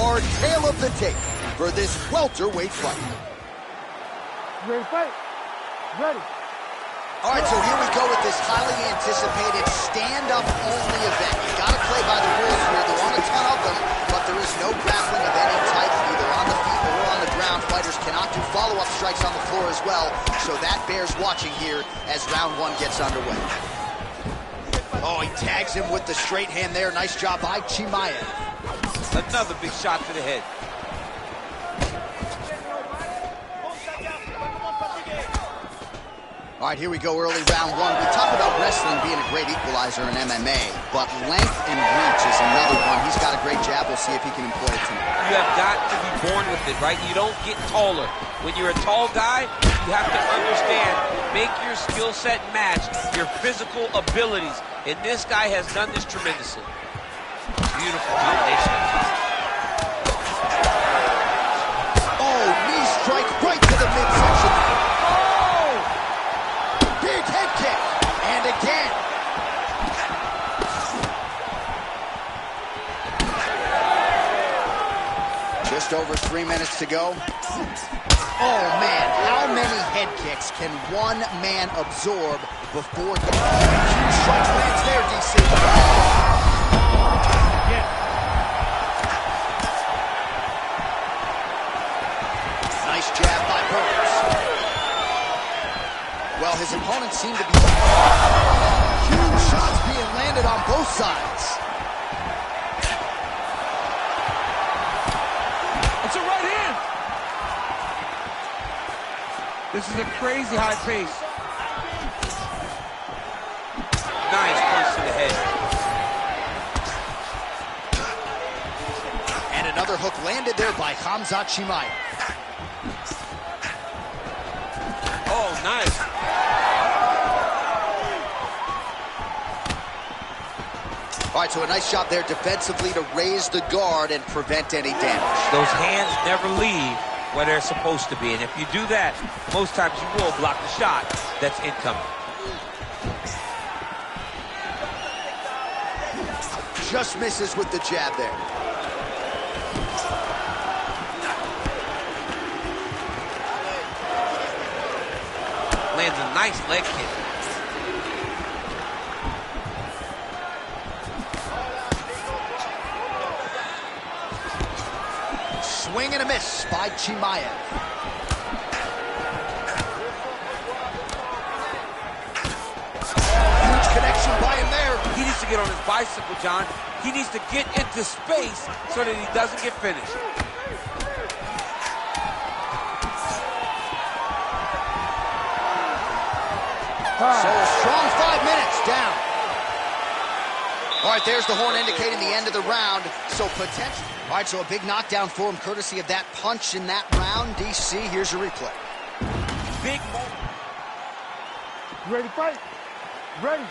our tale of the tape for this welterweight fight. Ready to fight? Ready. All right, so here we go with this highly anticipated stand-up only event. You gotta play by the rules here. There aren't a ton of them, but there is no grappling of any type, either on the feet or on the ground. Fighters cannot do follow-up strikes on the floor as well, so that bears watching here as round one gets underway. Oh, he tags him with the straight hand there. Nice job by Chimaev. Another big shot to the head. All right, here we go, early round one. We talk about wrestling being a great equalizer in MMA, but length and reach is another one. He's got a great jab. We'll see if he can employ it tonight. You have got to be born with it, right? You don't get taller. When you're a tall guy, you have to understand, make your skill set match your physical abilities. And this guy has done this tremendously. Beautiful combination. Oh, knee strike right to the midsection. Head kick, and again. Just over 3 minutes to go. Oh man, how many head kicks can one man absorb before the huge strike lands there, DC? Yeah. Nice jab by Burns. Well, his opponents seem to be huge shots being landed on both sides. It's a right hand. This is a crazy high pace. Nice punch to the head. And another hook landed there by Khamzat Chimaev. Oh, nice. All right, so a nice job there defensively to raise the guard and prevent any damage. Those hands never leave where they're supposed to be. And if you do that, most times you will block the shot that's incoming. Just misses with the jab there. Lands a nice leg kick. Swing and a miss by Chimaev. Huge connection by him there. He needs to get on his bicycle, John. He needs to get into space so that he doesn't get finished. So a strong 5 minutes down. All right, there's the horn indicating the end of the round. So potential. All right, so a big knockdown for him, courtesy of that punch in that round. DC, here's your replay. Big moment. You ready to fight? Ready.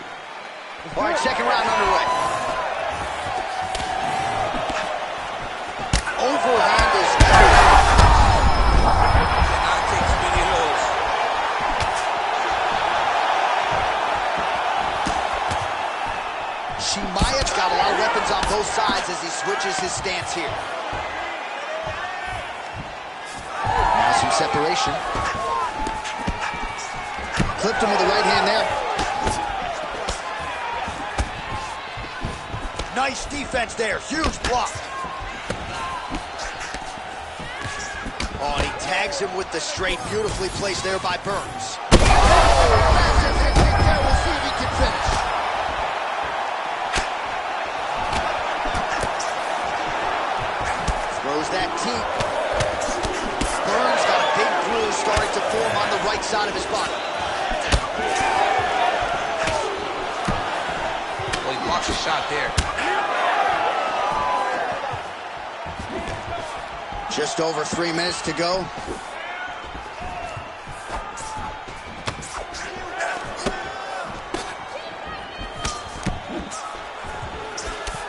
All right, second round underway. Overhand is good. Cannot take too many of those. Chimaev's got a lot of weapons on both sides as he switches his stance here. Now some separation. Clipped him with the right hand there. Nice defense there. Huge block. Oh, and he tags him with the straight. Beautifully placed there by Burns. Oh, massive hit kick there. We'll see if he can finish. Throws that teep. Burns got a big bruise starting to form on the right side of his body. Well, he blocks a shot there. Just over 3 minutes to go.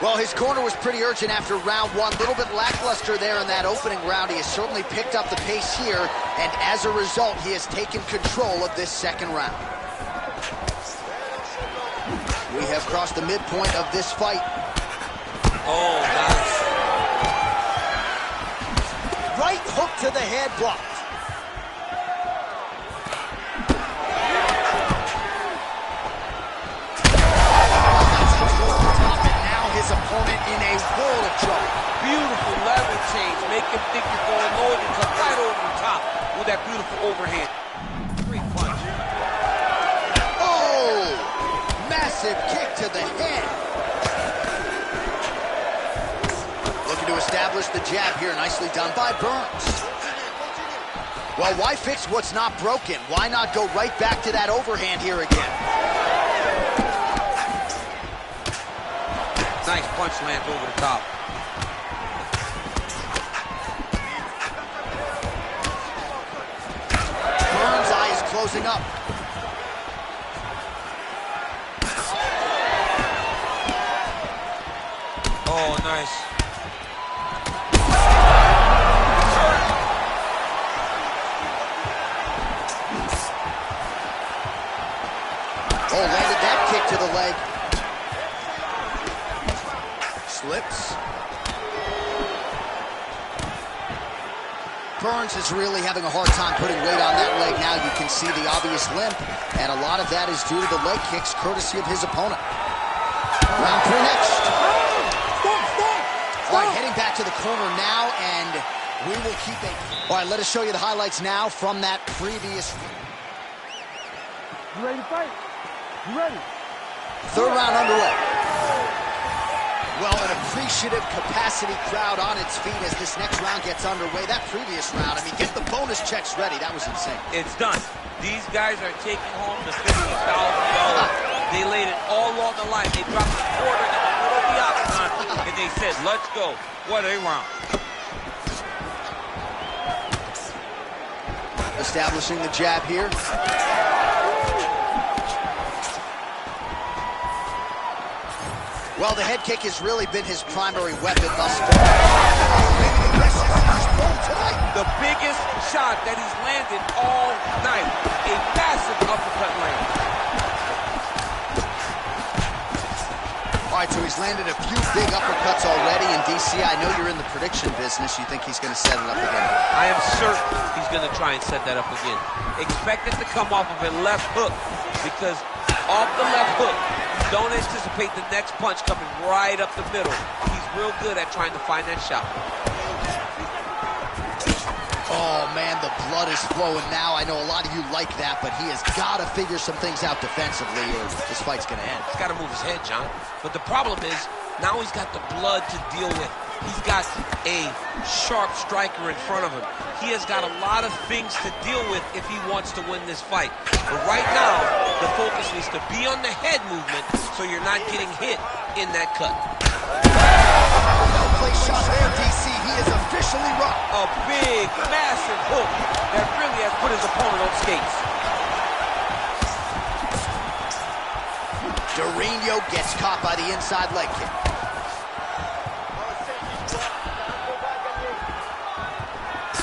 Well, his corner was pretty urgent after round one. A little bit lackluster there in that opening round. He has certainly picked up the pace here, and as a result, he has taken control of this second round. We have crossed the midpoint of this fight. Oh, nice. ahead blocked. His opponent in a world of trouble. Beautiful level change. Make him think you're going low and come right over the top with that beautiful overhand. Great punch. Oh! Massive kick to the head. Looking to establish the jab here. Nicely done by Burns. Well, why fix what's not broken? Why not go right back to that overhand here again? Nice punch lands over the top. Burns' eye is closing up. Oh, nice. Oh, landed that kick to the leg. Slips. Burns is really having a hard time putting weight on that leg now. You can see the obvious limp, and a lot of that is due to the leg kicks, courtesy of his opponent. Round 3 next. All right, heading back to the corner now, and we will keep it. All right, let us show you the highlights now from that previous. You ready to fight? You ready? Third round underway. Well, an appreciative capacity crowd on its feet as this next round gets underway. That previous round, I mean, get the bonus checks ready. That was insane. It's done. These guys are taking home the $50,000. They laid it all on the line. They dropped a quarter in the middle of the octagon, and they said, let's go. What a round. Establishing the jab here. Well, the head kick has really been his primary weapon thus far. The biggest shot that he's landed all night. A massive uppercut land. All right, so he's landed a few big uppercuts already. And DC, I know you're in the prediction business. You think he's going to set it up again? I am certain he's going to try and set that up again. Expect it to come off of a left hook, because off the left hook, don't anticipate the next punch coming right up the middle. He's real good at trying to find that shot. Oh, man, the blood is flowing now. I know a lot of you like that, but he has got to figure some things out defensively or this fight's going to end. He's got to move his head, John. But the problem is, now he's got the blood to deal with. He's got a sharp striker in front of him. He has got a lot of things to deal with if he wants to win this fight. But right now, the focus is to be on the head movement so you're not getting hit in that cut. Well-placed shot there, DC. He is officially rocked. A big, massive hook that really has put his opponent on skates. Durinho gets caught by the inside leg kick.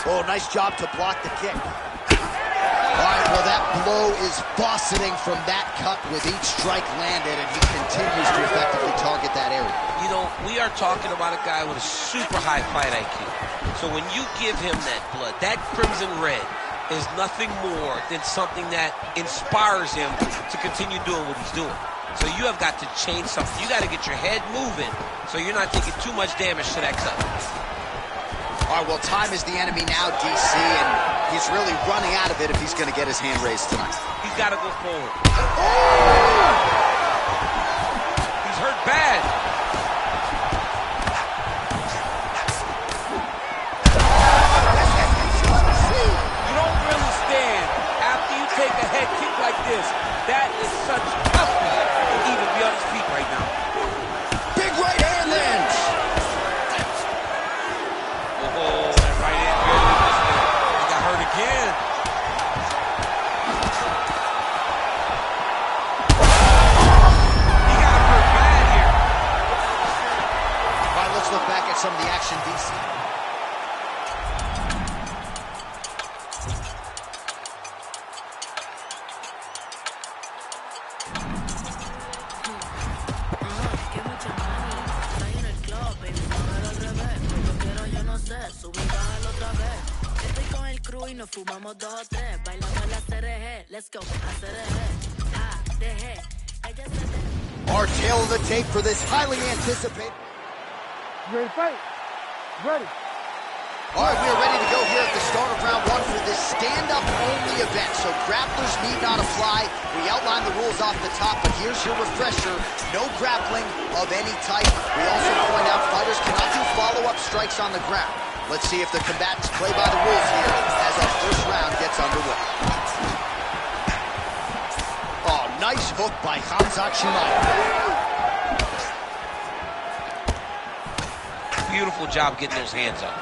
Oh, nice job to block the kick. All right, well, that blow is fauceting from that cut with each strike landed, and he continues to effectively target that area. You know, we are talking about a guy with a super high fight IQ. So when you give him that blood, that crimson red is nothing more than something that inspires him to continue doing what he's doing. So you have got to change something. You got to get your head moving so you're not taking too much damage to that cut. All right, well, time is the enemy now, DC, and he's really running out of it if he's going to get his hand raised tonight. He's got to go forward. He's hurt bad. You don't really stand after you take a head kick like this. That is such toughness to even be on his feet right now. Big right hand lands. Oh, that right hand barely missed him. He got hurt again. He got hurt bad here. All right, let's look back at some of the action, DC. Subí, bájalo otra vez. Estoy con crew y nos fumamos 2 o 3. Bailamos la CRG. Let's go. I said ahead. Ah, de head. Ella se Our tail of the tape for this highly anticipated. You ready to fight? Ready. All right, we are ready to go here at the start of round 1 for this stand-up only event. So grapplers need not apply. We outlined the rules off the top, but here's your refresher. No grappling of any type. We also point out fighters cannot do follow-up strikes on the ground. Let's see if the combatants play by the rules here as our first round gets underway. Oh, nice hook by Khamzat Chimaev. Beautiful job getting those hands up.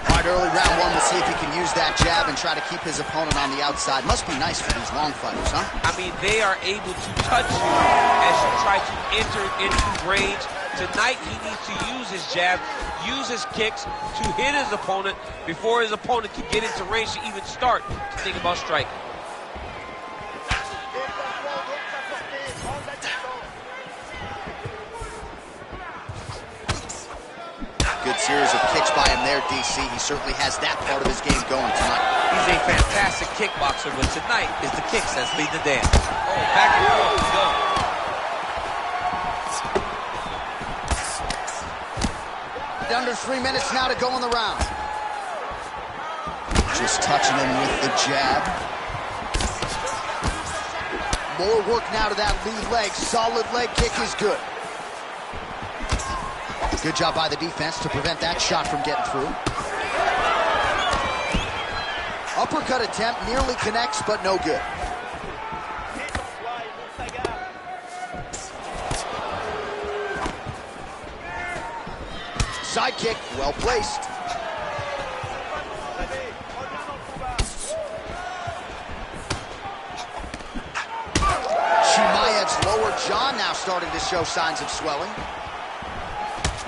All right, early round 1, we'll see if he can use that jab and try to keep his opponent on the outside. Must be nice for these long fighters, huh? I mean, they are able to touch you as you try to enter into range. Tonight, he needs to use his jab, use his kicks to hit his opponent before his opponent can get into range to even start to think about striking. Good series of kicks by him there, DC. He certainly has that part of his game going tonight. He's a fantastic kickboxer, but tonight is the kicks that's lead the dance. Oh, back and forth we go. Under 3 minutes now to go in the round. Just touching him with the jab. More work now to that lead leg. Solid leg kick is good. Good job by the defense to prevent that shot from getting through. Uppercut attempt nearly connects, but no good. Side kick, well placed. Chimaev's lower jaw now starting to show signs of swelling.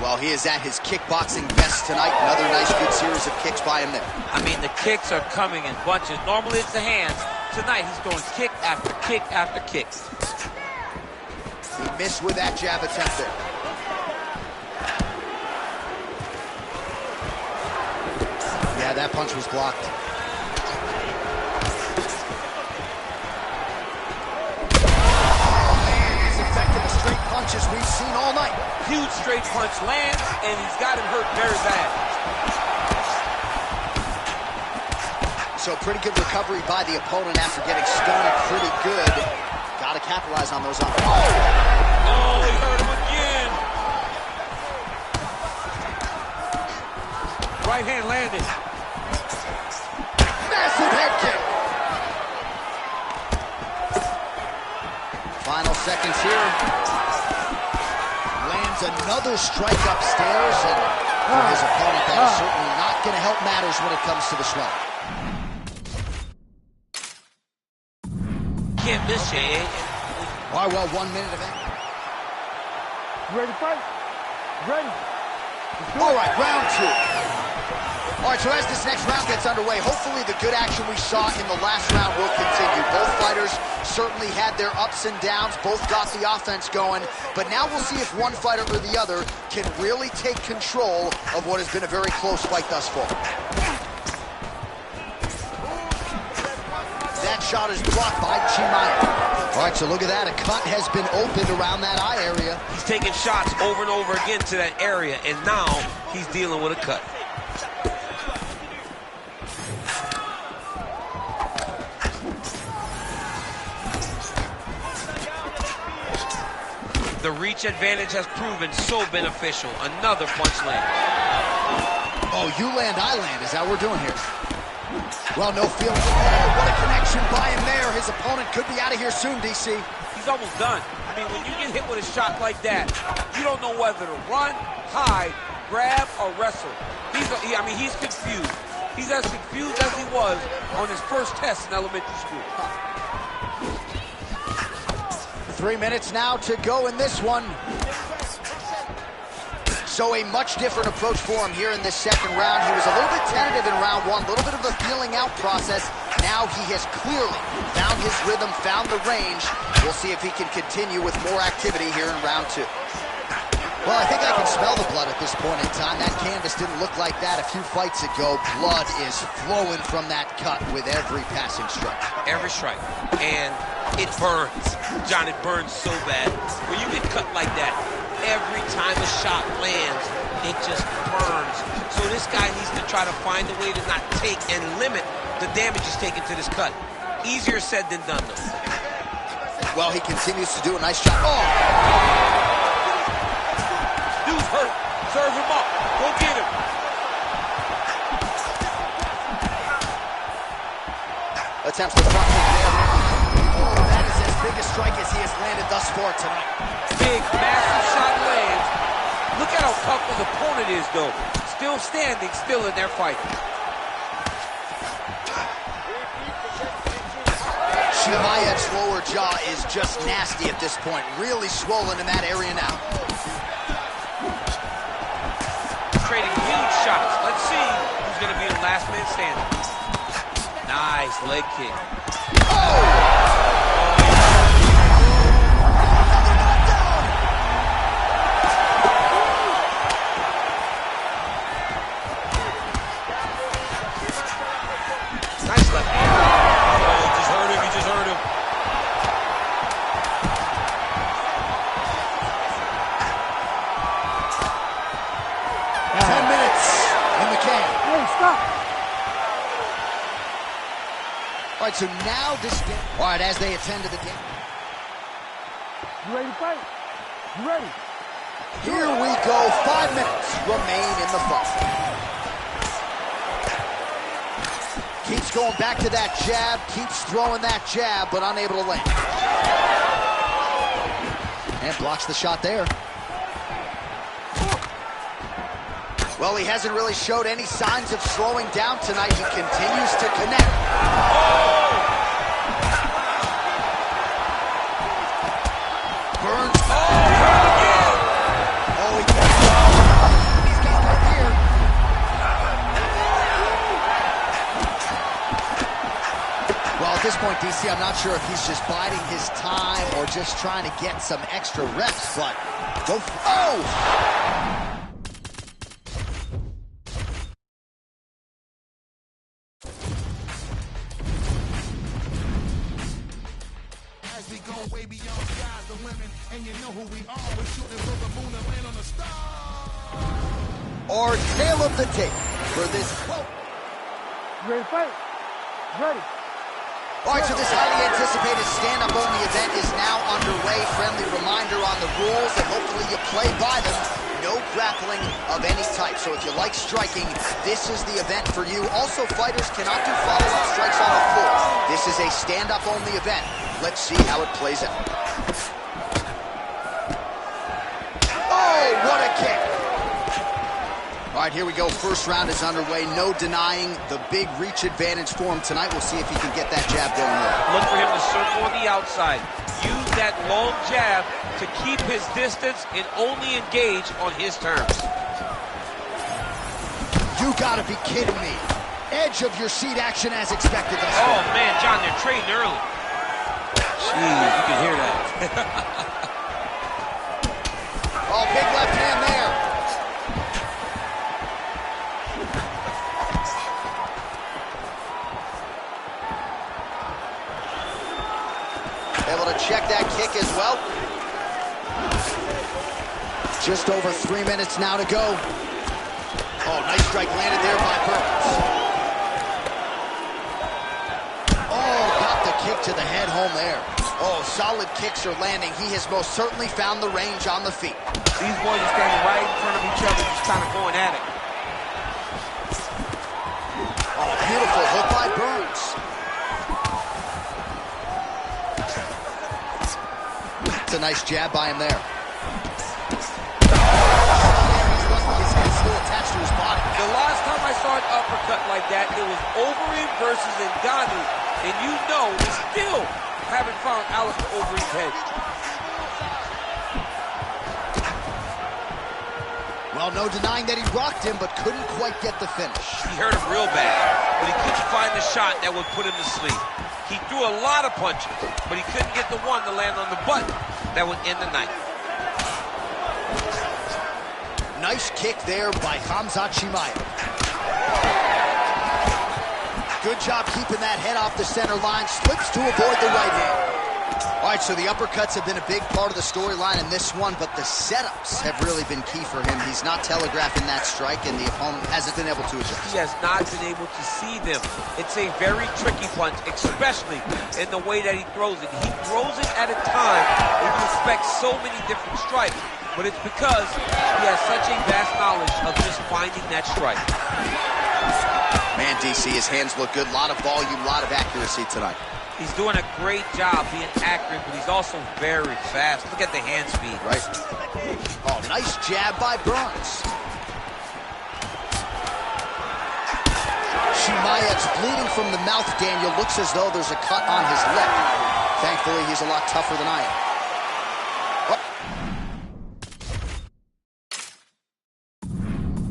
Well, he is at his kickboxing best tonight. Another nice, good series of kicks by him there. I mean, the kicks are coming in bunches. Normally it's the hands. Tonight he's throwing kick after kick after kick. He missed with that jab attempt there. Yeah, that punch was blocked. As effective as straight punches we've seen all night. Huge straight punch lands, and he's got him hurt very bad. So pretty good recovery by the opponent after getting stunned pretty good. Got to capitalize on those. Oh, he hurt him again. Right hand landed. Massive head kick. Final seconds here. Lands another strike upstairs, and for his opponent, that is certainly not going to help matters when it comes to the swing. Can't miss, Jay. All right, well, 1 minute of it. You ready to fight? Ready. All right, round 2. All right, so as this next round gets underway, hopefully the good action we saw in the last round will continue. Both fighters certainly had their ups and downs. Both got the offense going. But now we'll see if one fighter or the other can really take control of what has been a very close fight thus far. That shot is blocked by Chimaev. All right, so look at that. A cut has been opened around that eye area. He's taking shots over and over again to that area, and now he's dealing with a cut. The reach advantage has proven so beneficial. Another punch land. Oh, you land, I land. Is that what we're doing here? Well, no feeling. Oh, what a connection by him there. His opponent could be out of here soon, DC. He's almost done. I mean, when you get hit with a shot like that, you don't know whether to run, hide, grab, or wrestle. He's confused. He's as confused as he was on his first test in elementary school. 3 minutes now to go in this one. So a much different approach for him here in this second round. He was a little bit tentative in round 1, a little bit of a feeling out process. Now he has clearly found his rhythm, found the range. We'll see if he can continue with more activity here in round 2. Well, I think I can smell the blood at this point in time. That canvas Travis didn't look like that a few fights ago. Blood is flowing from that cut with every passing strike. Every strike. And it burns. John, it burns so bad. When you get cut like that, every time a shot lands, it just burns. So this guy needs to try to find a way to not take and limit the damage he's taken to this cut. Easier said than done, though. Well, he continues to do a nice job. Oh! Dude's hurt. Serve him up. Go get him. Attempts the front kick there. Oh, that is as big a strike as he has landed thus far tonight. Big, massive shot lands. Look at how tough his opponent is, though. Still standing, still in their fight. Chimaev's lower jaw is just nasty at this point. Really swollen in that area now. Trading huge shots. Let's see who's going to be the last man standing. Nice leg kick. Oh! Nice left hand. Oh, he just hurt him. He just hurt him. Stop. All right, so now this game. All right, as they attend to the game. You ready to fight? You ready? Here we go. 5 minutes remain in the fight. Keeps going back to that jab. Keeps throwing that jab, but unable to land. And blocks the shot there. Well, he hasn't really showed any signs of slowing down tonight. He continues to connect. Burns. Oh, he gets He's getting right here. Well, at this point, DC, I'm not sure if he's just biding his time or just trying to get some extra reps, but go. Oh! Way beyond skies the limit, and you know who we are. We're shooting for the moon and land on the star. Our tale of the tape for this. Whoa. You ready to fight? Ready. All right, so this highly anticipated stand-up only event is now underway. Friendly reminder on the rules, and hopefully you play by them. No grappling of any type. So if you like striking, this is the event for you. Also, fighters cannot do follow-up strikes on the floor. This is a stand-up only event. Let's see how it plays out. Oh, what a kick. All right, here we go. First round is underway. No denying the big reach advantage for him tonight. We'll see if he can get that jab going there. Look for him to circle on the outside. Use that long jab to keep his distance and only engage on his terms. You gotta be kidding me. Edge of your seat action as expected. Oh, man, John, they're trading early. Jeez, you can hear that. Oh, big left hand there. Able to check that kick as well. Just over 3 minutes now to go. Oh, nice strike landed there by Burns. Oh, got the kick to the head home there. Oh, solid kicks are landing. He has most certainly found the range on the feet. These boys are standing right in front of each other, just kind of going at it. Oh, beautiful hook by Burns. It's a nice jab by him there. His head still attached to his body. The last time I saw an uppercut like that, it was Overeem versus Ngannou. And you know, we still haven't found Alistair Overeem's head. Well, no denying that he rocked him, but couldn't quite get the finish. He hurt him real bad, but he couldn't find the shot that would put him to sleep. He threw a lot of punches, but he couldn't get the one to land on the button that would end the night. nice kick there by Khamzat Chimaev. Good job keeping that head off the center line. Slips to avoid the right hand. All right, so the uppercuts have been a big part of the storyline in this one, but the setups have really been key for him. He's not telegraphing that strike, and the opponent hasn't been able to adjust. He has not been able to see them. It's a very tricky punch, especially in the way that he throws it. He throws it at a time when you expect so many different strikes, but it's because he has such a vast knowledge of just finding that strike. Man, DC, his hands look good. A lot of volume, a lot of accuracy tonight. He's doing a great job being accurate, but he's also very fast. Look at the hand speed. Right. Oh, nice jab by Burns. Chimaev's bleeding from the mouth, Daniel. Looks as though there's a cut on his lip. Thankfully, he's a lot tougher than I am.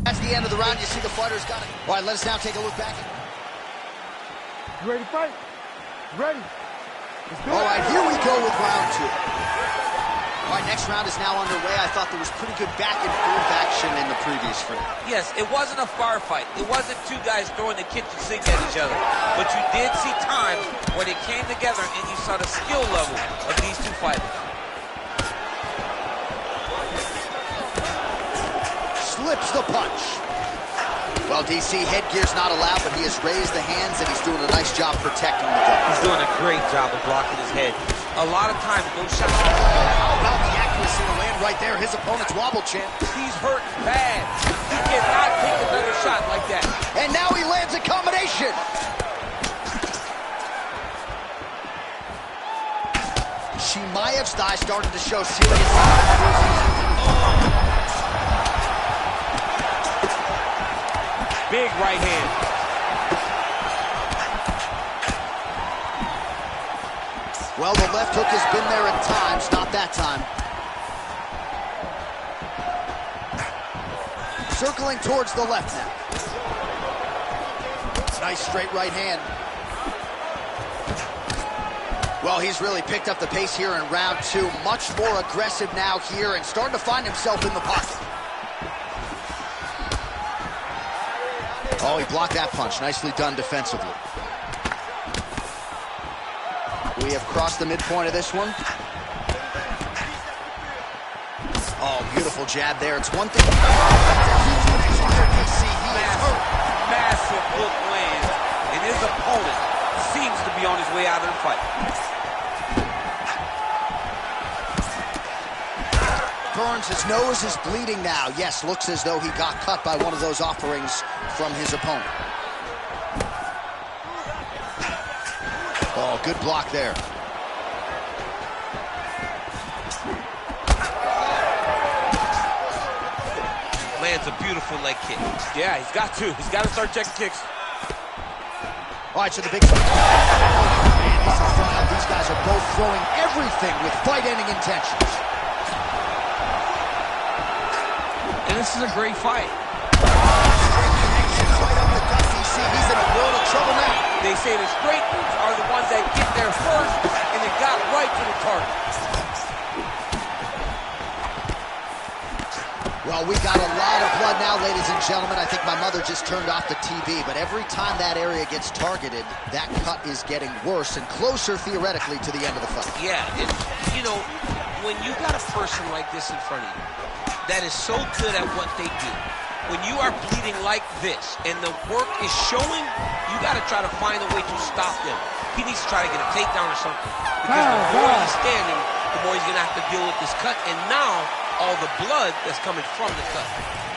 That's the end of the round. You see the fighters got it. All right, let us now take a look back. You ready to fight? Ready. Let's do it. All right, here we go with round two. All right, next round is now underway. I thought there was pretty good back and forth action in the previous frame. Yes, it wasn't a firefight. It wasn't two guys throwing the kitchen sink at each other. But you did see times when it came together and you saw the skill level of these two fighters. Slips the punch. Well, DC, headgear's not allowed, but he has raised the hands, and he's doing a nice job protecting the gun. He's doing a great job of blocking his head. A lot of times, those shots... How about the accuracy to land right there? His opponent's wobble champ. He's hurting bad. He cannot take another shot like that. And now he lands a combination. Chimaev's thigh started to show serious signs. Big right hand. Well, the left hook has been there at times, not that time. Circling towards the left now. Nice straight right hand. Well, he's really picked up the pace here in round two. Much more aggressive now here and starting to find himself in the pocket. Oh, he blocked that punch. Nicely done defensively. We have crossed the midpoint of this one. Oh, beautiful jab there. It's one thing. Massive hook lands, and his opponent seems to be on his way out of the fight. Burns, his nose is bleeding now. Yes, looks as though he got cut by one of those offerings from his opponent. Oh, good block there. Lands a beautiful leg kick. Yeah, he's got to. He's got to start checking kicks. All right, so the big... Man, this is wild. These guys are both throwing everything with fight-ending intentions. And this is a great fight. Right up the gut, DC. He's in a world of trouble now. They say the straight moves are the ones that get there first, and it got right to the target. Well, we got a lot of blood now, ladies and gentlemen. I think my mother just turned off the TV, but every time that area gets targeted, that cut is getting worse and closer, theoretically, to the end of the fight. Yeah, and, you know, when you got a person like this in front of you that is so good at what they do, when you are bleeding like this and the work is showing, you got to try to find a way to stop them. He needs to try to get a takedown or something, because the more he's standing, the more he's going to have to deal with this cut, and now all the blood that's coming from the cut.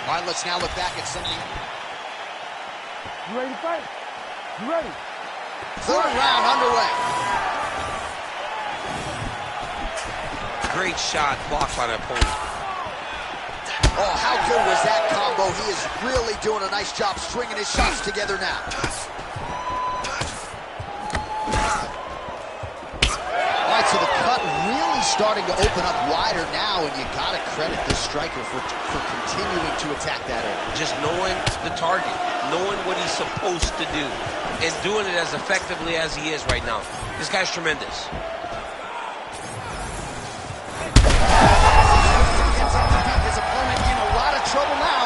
All right, let's now look back at something. You ready to fight? You ready? Third round underway. Great shot blocked by the opponent. Oh, how good was that combo? He is really doing a nice job stringing his shots together now. All right, so the cut really starting to open up wider now, and you got to credit this striker for continuing to attack that area. Just knowing the target, knowing what he's supposed to do, and doing it as effectively as he is right now. This guy's tremendous. His opponent in a lot of trouble now.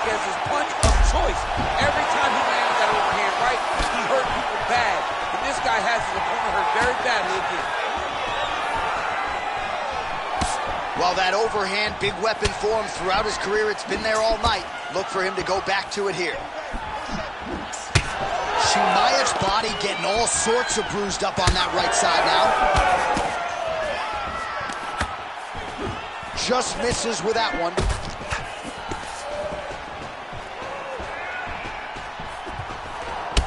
Velasquez his punch of choice. Every time he landed that overhand right, he hurt people bad. And this guy has his opponent hurt very badly again. Well, that overhand, big weapon for him throughout his career. It's been there all night. Look for him to go back to it here. Chimaev's body getting all sorts of bruised up on that right side now. Just misses with that one.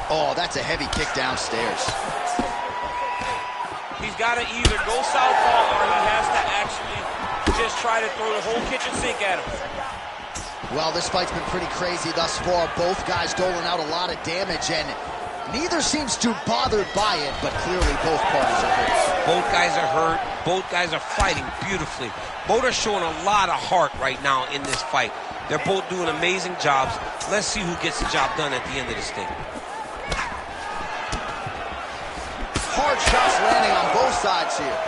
Oh, that's a heavy kick downstairs. He's got to either go southpaw or he has to actually just try to throw the whole kitchen sink at him. Well, this fight's been pretty crazy thus far. Both guys doling out a lot of damage, and neither seems too bothered by it, but clearly both parties are hurt. Both guys are hurt. Both guys are fighting beautifully. Both are showing a lot of heart right now in this fight. They're both doing amazing jobs. Let's see who gets the job done at the end of this thing. Hard shots landing on both sides here.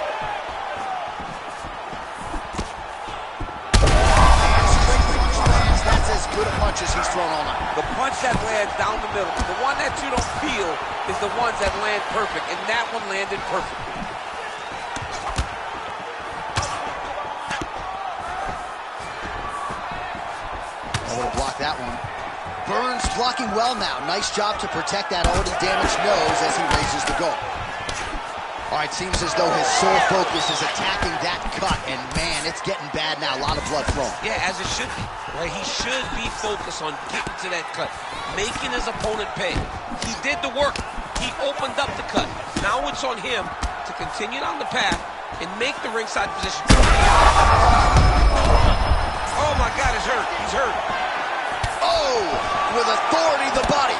Straight punch lands. That's as good a punch as he's thrown all night. The punch that lands down the middle, the one that you don't feel is the ones that land perfect, and that one landed perfect. I would have blocked that one. Burns blocking well now. Nice job to protect that already damaged nose as he raises the goal. All right, seems as though his sole focus is attacking that cut, and man, it's getting bad now. A lot of blood flowing. Yeah, as it should be. Right? He should be focused on getting to that cut, making his opponent pay. He did the work. He opened up the cut. Now it's on him to continue down the path and make the ringside position. Oh my God, he's hurt. He's hurt. Oh, with authority, the body.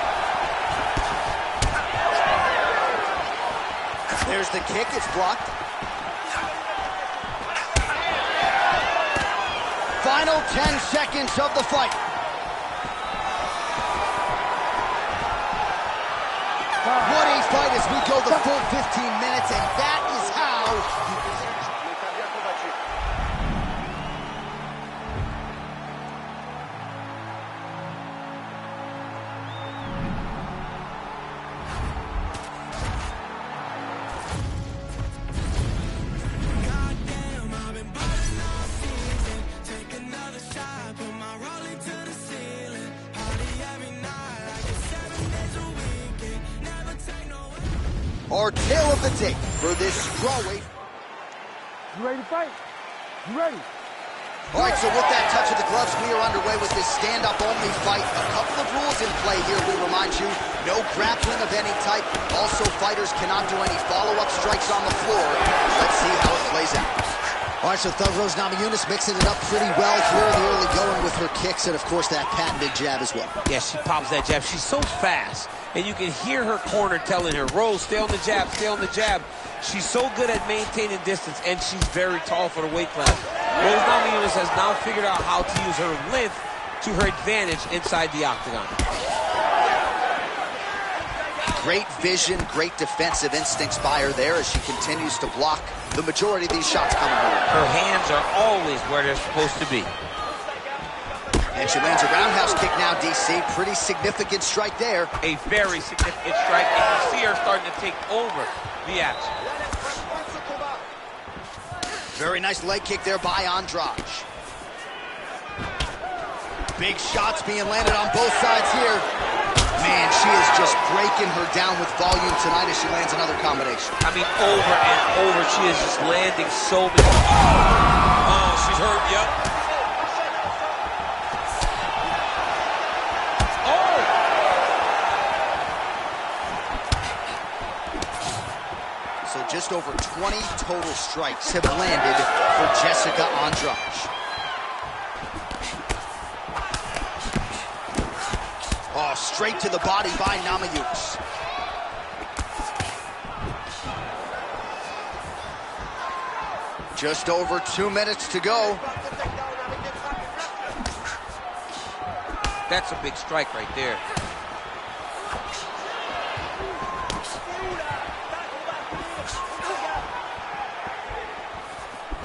There's the kick, it's blocked. Final 10 seconds of the fight. What a fight as we go the full 15 minutes, and that is how you our tale of the tape for this strawweight. You ready to fight? You ready? All right, so with that touch of the gloves, we are underway with this stand-up only fight. A couple of rules in play here, we remind you. No grappling of any type. Also, fighters cannot do any follow-up strikes on the floor. Let's see how it plays out. All right, so Thug Rose Namajunas mixing it up pretty well here in the early going with her kicks and, of course, that patented jab as well. Yeah, she pops that jab. She's so fast, and you can hear her corner telling her, Rose, stay on the jab, stay on the jab. She's so good at maintaining distance, and she's very tall for the weight class. Rose Namajunas has now figured out how to use her length to her advantage inside the octagon. Great vision, great defensive instincts by her there as she continues to block the majority of these shots coming her way. Her hands are always where they're supposed to be. And she lands a roundhouse kick now, DC. Pretty significant strike there. A very significant strike, and you see her starting to take over the action. Very nice leg kick there by Andrade. Big shots being landed on both sides here. Man, she is just breaking her down with volume tonight as she lands another combination. I mean, over and over, she is just landing so many. Oh, she's hurt, yep. Oh! So just over 20 total strikes have landed for Jessica Andrade. Oh, straight to the body by Namajunas. Just over 2 minutes to go. That's a big strike right there.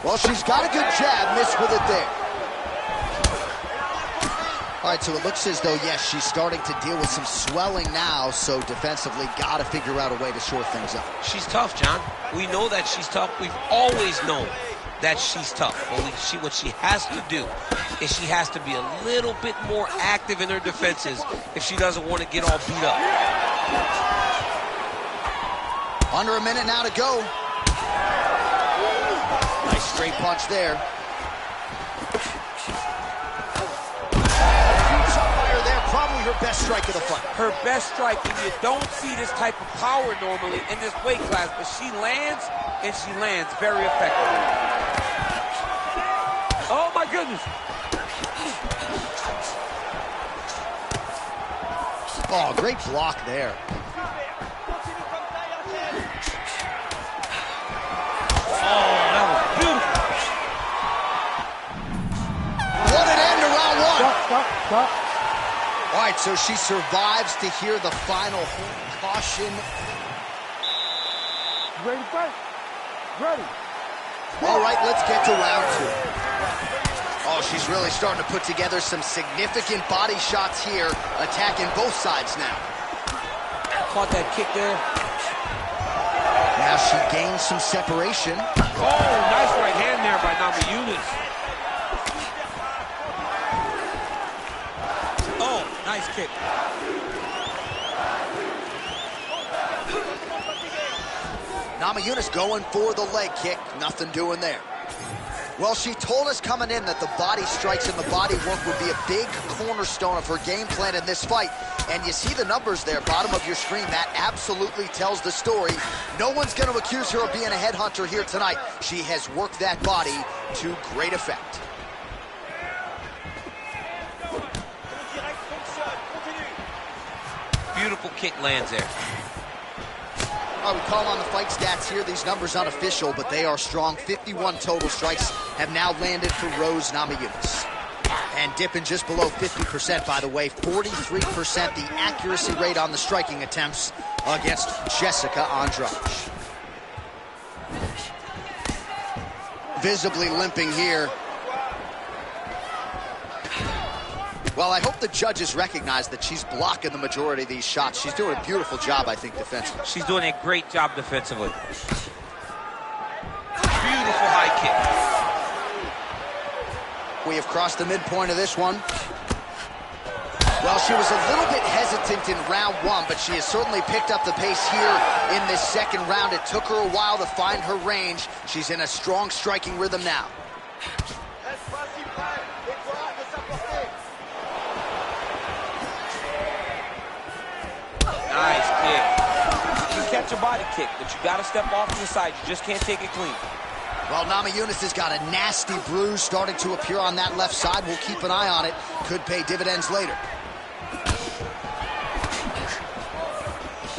Well, she's got a good jab, missed with it there. All right, so it looks as though, yes, she's starting to deal with some swelling now, so defensively got to figure out a way to shore things up. She's tough, John. We know that she's tough. We've always known that she's tough. But what she has to do is she has to be a little bit more active in her defenses if she doesn't want to get all beat up. Under a minute now to go. Nice straight punch there. Probably her best strike of the fight. Her best strike, and you don't see this type of power normally in this weight class, but she lands, and she lands very effectively. Oh, my goodness. Oh, great block there. Oh, that was beautiful. What an end to round one. Stop. All right, so she survives to hear the final caution. Ready to fight? Ready. All right, let's get to round two. Oh, she's really starting to put together some significant body shots here, attacking both sides now. Caught that kick there. Now she gains some separation. Oh, nice right hand there by Namajunas. Nice kick. Namajunas going for the leg kick. Nothing doing there. Well, she told us coming in that the body strikes and the body work would be a big cornerstone of her game plan in this fight. And you see the numbers there, bottom of your screen. That absolutely tells the story. No one's going to accuse her of being a headhunter here tonight. She has worked that body to great effect. Beautiful kick lands there. I would call on the fight stats here. These numbers unofficial, but they are strong. 51 total strikes have now landed for Rose Namajunas. And dipping just below 50%, by the way. 43% the accuracy rate on the striking attempts against Jessica Andrade. Visibly limping here. Well, I hope the judges recognize that she's blocking the majority of these shots. She's doing a beautiful job, I think, defensively. She's doing a great job defensively. Beautiful high kick. We have crossed the midpoint of this one. Well, she was a little bit hesitant in round one, but she has certainly picked up the pace here in this second round. It took her a while to find her range. She's in a strong striking rhythm now. Nice kick. You can catch a body kick, but you got to step off to the side. You just can't take it clean. Well, Namajunas has got a nasty bruise starting to appear on that left side. We'll keep an eye on it. Could pay dividends later.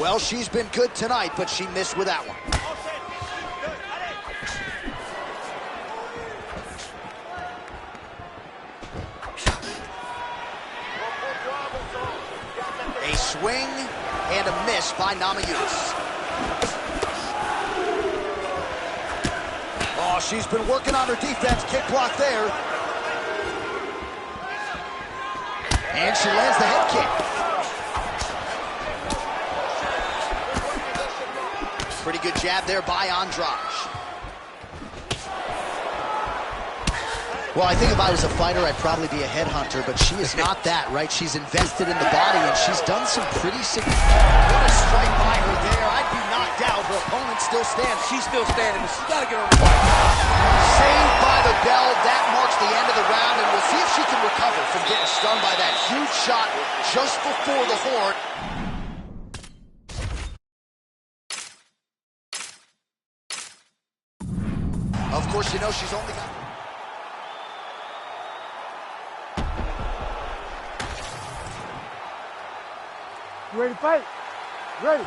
Well, she's been good tonight, but she missed with that one. A swing and a miss by Namajunas. Oh, she's been working on her defense. Kick block there. And she lands the head kick. Pretty good jab there by Andrade. Well, I think if I was a fighter, I'd probably be a headhunter, but she is not that, right? She's invested in the body, and she's done some pretty significant... What a strike by her there. I'd be knocked out. Her opponent still stands. She's still standing, but she's got to get on the fight. Saved by the bell. That marks the end of the round, and we'll see if she can recover from getting stung by that huge shot just before the horn. Of course, you know she's only got... You ready to fight? Ready.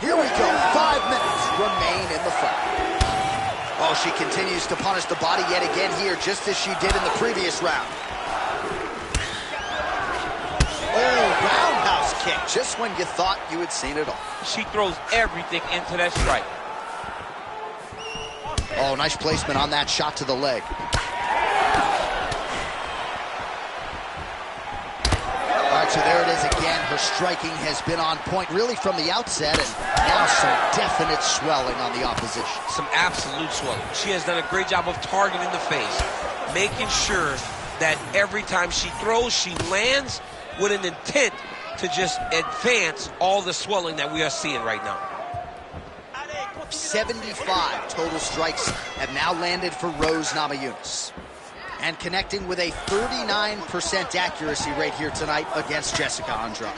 Here we go. 5 minutes remain in the fight. Oh, she continues to punish the body yet again here, just as she did in the previous round. Oh, roundhouse kick, just when you thought you had seen it all. She throws everything into that strike. Oh, nice placement on that shot to the leg. her striking has been on point really from the outset, and now some definite swelling on the opposition. Some absolute swelling. She has done a great job of targeting the face, making sure that every time she throws, she lands with an intent to just advance all the swelling that we are seeing right now. 75 total strikes have now landed for Rose Namajunas, and connecting with a 39% accuracy rate here tonight against Jessica Andrade.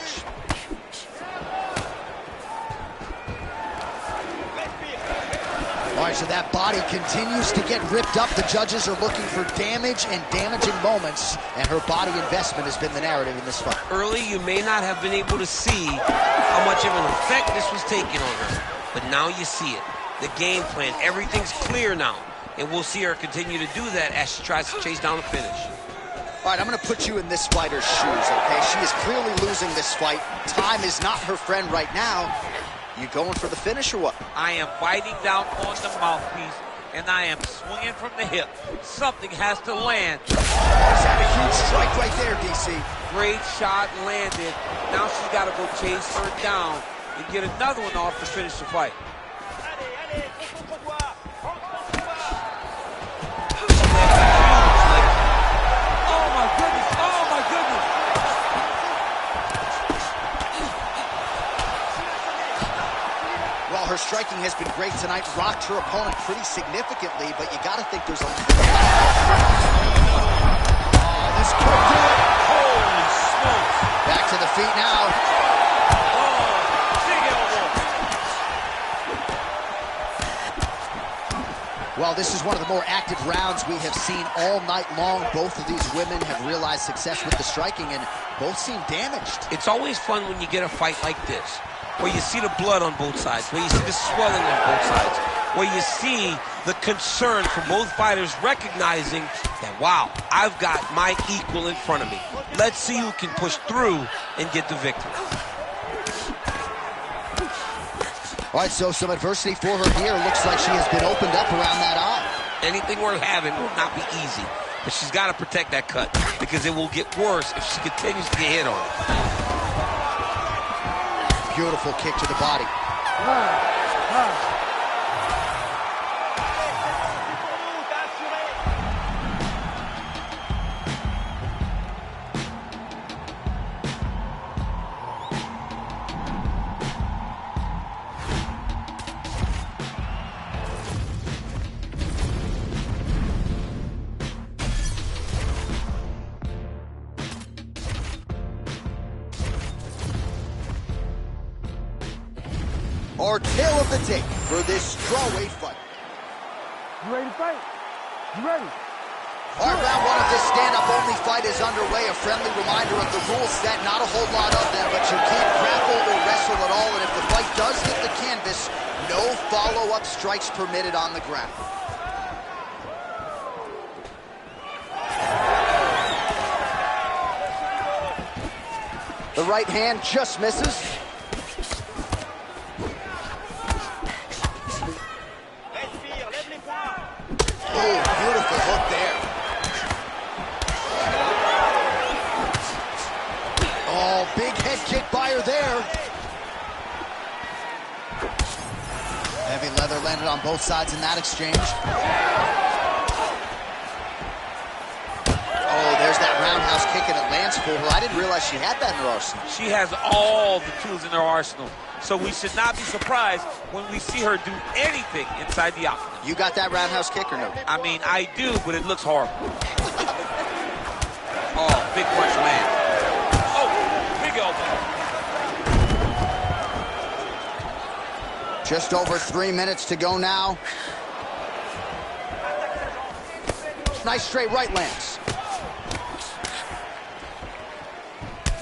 All right, so that body continues to get ripped up. The judges are looking for damage and damaging moments, and her body investment has been the narrative in this fight. Early, you may not have been able to see how much of an effect this was taking on her, but now you see it. The game plan, everything's clear now, and we'll see her continue to do that as she tries to chase down the finish. All right, I'm going to put you in this fighter's shoes, okay? She is clearly losing this fight. Time is not her friend right now. You going for the finish or what? I am biting down on the mouthpiece, and I am swinging from the hip. Something has to land. Is that a huge strike right there, DC? Great shot landed. Now she's got to go chase her down and get another one off to finish the fight. Oh my goodness! Oh my goodness! Well, her striking has been great tonight. Rocked her opponent pretty significantly, but you got to think there's a... Oh, this could do it. Holy smokes! Back to the feet now. Well, this is one of the more active rounds we have seen all night long. Both of these women have realized success with the striking, and both seem damaged. It's always fun when you get a fight like this, where you see the blood on both sides, where you see the swelling on both sides, where you see the concern from both fighters recognizing that, wow, I've got my equal in front of me. Let's see who can push through and get the victory. All right, so some adversity for her here. Looks like she has been opened up around that eye. Anything worth having will not be easy, but she's got to protect that cut because it will get worse if she continues to get hit on. Beautiful kick to the body. Our tale of the tape for this strawweight fight. You ready to fight? You ready? All right, round one of this stand-up-only fight is underway. A friendly reminder of the rules set, not a whole lot of them, but you can't grapple or wrestle at all, and if the fight does hit the canvas, no follow-up strikes permitted on the ground. The right hand just misses. Oh, beautiful hook there. Oh, big head kick by her there. Heavy leather landed on both sides in that exchange. Oh, there's that roundhouse kick and it lands for her. I didn't realize she had that in her arsenal. She has all the tools in her arsenal, so we should not be surprised when we see her do anything inside the octagon. You got that roundhouse kick or no? I mean, I do, but it looks horrible. Oh, big punch land. Oh, big elbow. Just over 3 minutes to go now. Nice straight right lands.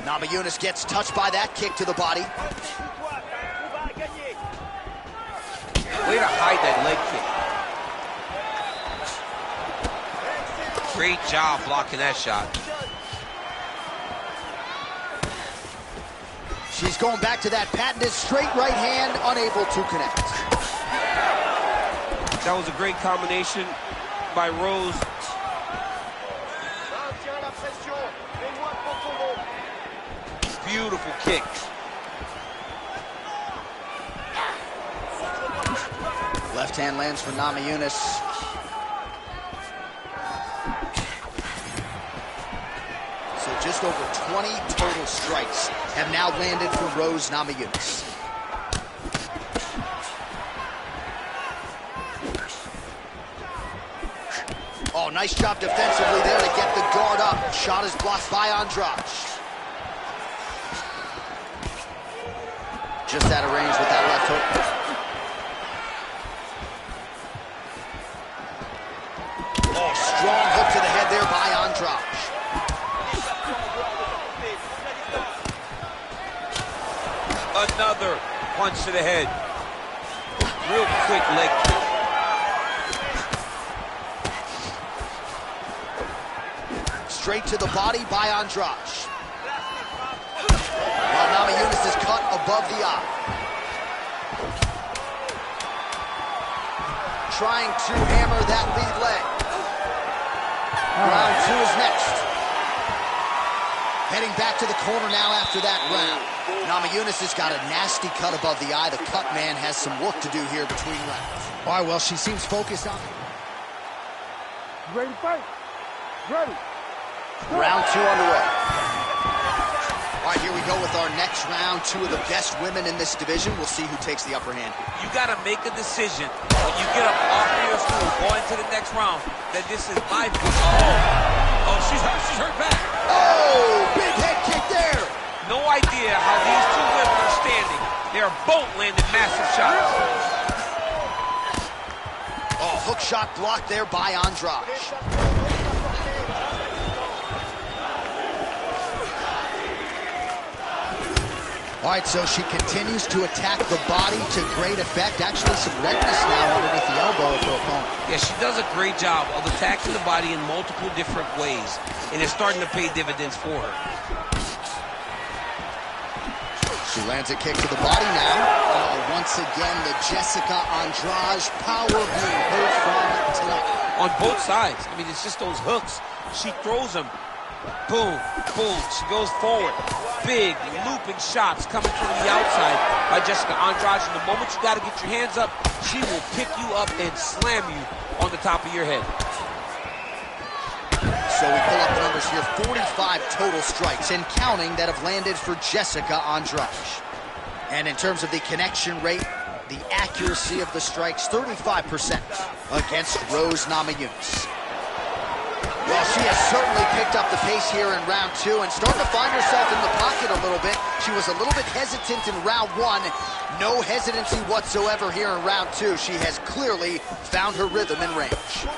Namajunas gets touched by that kick to the body. Way to hide that leg kick. Great job blocking that shot. She's going back to that patented straight right hand, unable to connect. That was a great combination by Rose. Beautiful kick. Left hand lands for Namajunas. So just over 20 total strikes have now landed for Rose Namajunas. Oh, nice job defensively there to get the guard up. Shot is blocked by Andrade. Just out of range with that left hook. Oh, strong hook to the head there by Andrade. Another punch to the head. Real quick leg kick. Straight to the body by Andrade. While Namajunas is cut above the eye. Trying to hammer that lead leg. Round two is next. Heading back to the corner now after that round. Namajunas has got a nasty cut above the eye. The cut man has some work to do here between rounds. All right, well, she seems focused on... You ready to fight? Ready. Round two underway. All right, here we go with our next round. Two of the best women in this division. We'll see who takes the upper hand here. You got to make a decision when you get up off of your stool going to the next round that this is my fight. Oh, she's hurt bad. Oh, big head kick there. No idea how these two women are standing. They're both landing massive shots. Oh, hook shot blocked there by Andrade. All right, so she continues to attack the body to great effect. Actually, some redness now underneath the elbow of her opponent. Yeah, she does a great job of attacking the body in multiple different ways, and it's starting to pay dividends for her. She lands a kick to the body now. Once again, the Jessica Andrade power being heard from tonight. On both sides. I mean, it's just those hooks. She throws them. Boom, boom. She goes forward. Big looping shots coming from the outside by Jessica Andrade. And the moment you got to get your hands up, she will pick you up and slam you on the top of your head. So we pull up the numbers here. 45 total strikes and counting that have landed for Jessica Andrade. And in terms of the connection rate, the accuracy of the strikes, 35% against Rose Namajunas. Well, she has certainly picked up the pace here in round two and starting to find herself in the pocket a little bit. She was a little bit hesitant in round one. No hesitancy whatsoever here in round two. She has clearly found her rhythm and range.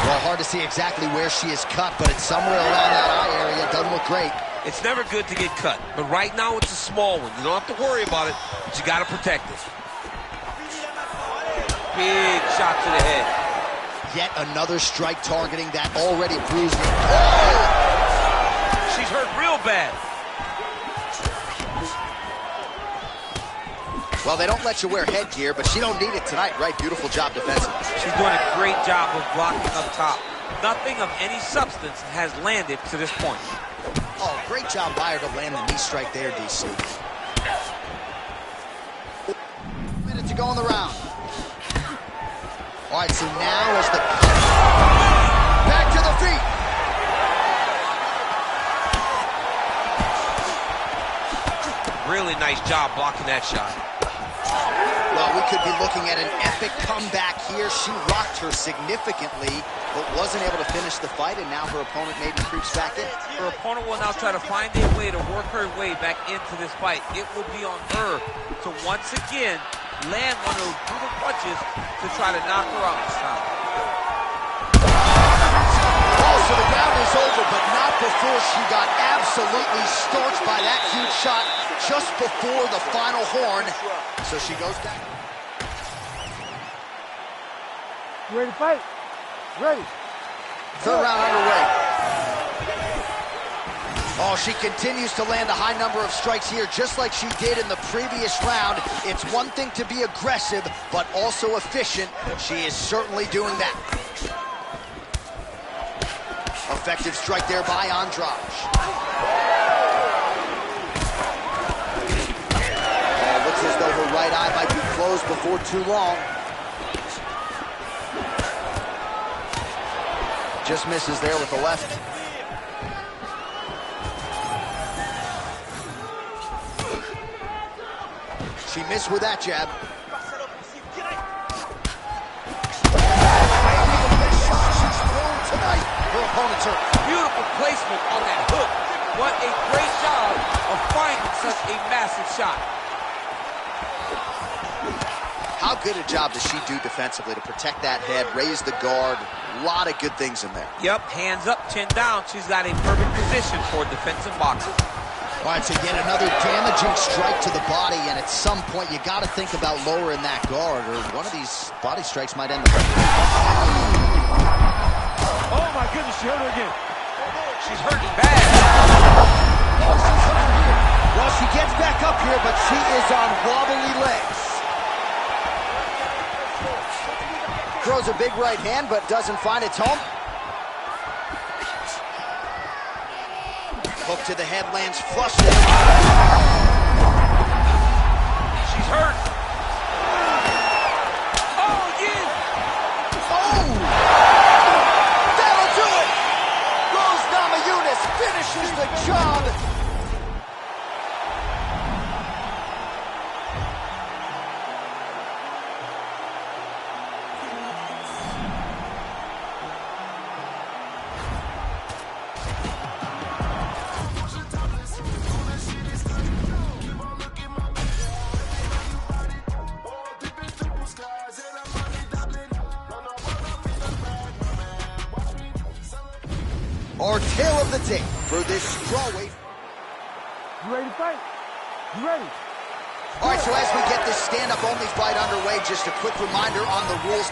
Well, hard to see exactly where she is cut, but it's somewhere around that eye area. Doesn't look great. It's never good to get cut, but right now it's a small one. You don't have to worry about it, but you got to protect it. Big shot to the head. Yet another strike targeting that already bruised her. Oh! She's hurt real bad. Well, they don't let you wear headgear, but she don't need it tonight, right? Beautiful job defensively. She's doing a great job of blocking up top. Nothing of any substance has landed to this point. Oh, great job by her to land the knee strike there, DC. Minute to go in the round. All right, so now as the... Back to the feet. Really nice job blocking that shot. Well, we could be looking at an epic comeback here. She rocked her significantly, but wasn't able to finish the fight, and now her opponent maybe creeps back in. Her opponent will now try to find a way to work her way back into this fight. It will be on her to once again land one of those brutal punches to try to knock her out this time. Oh, so the round is over, but not before she got absolutely starched by that huge shot just before the final horn. So she goes down. You ready to fight? Ready. Third round underway. Oh, she continues to land a high number of strikes here, just like she did in the previous round. It's one thing to be aggressive, but also efficient. She is certainly doing that. Effective strike there by Andrade. Looks as though her right eye might be closed before too long. Just misses there with the left. She missed with that jab. She's thrown tonight. Her opponent's hurt. Beautiful placement on that hook. What a great job of finding such a massive shot. How good a job does she do defensively to protect that head, raise the guard? A lot of good things in there. Yep, hands up, chin down. She's got a perfect position for defensive boxing. All right, so get another damaging strike to the body, and at some point you got to think about lowering that guard, or one of these body strikes might end the fight. Oh my goodness, she hurt her again. She's hurting bad. Well, she gets back up here, but she is on wobbly legs. Throws a big right hand, but doesn't find its home. Hook to the head, lands flush. She's hurt. Oh, yeah. Oh! That'll do it! Rose Namajunas finishes the job. Our tale of the tape for this strawweight. You ready to fight? You ready? All right, so as we get this stand-up only fight underway, just a quick reminder on the rules.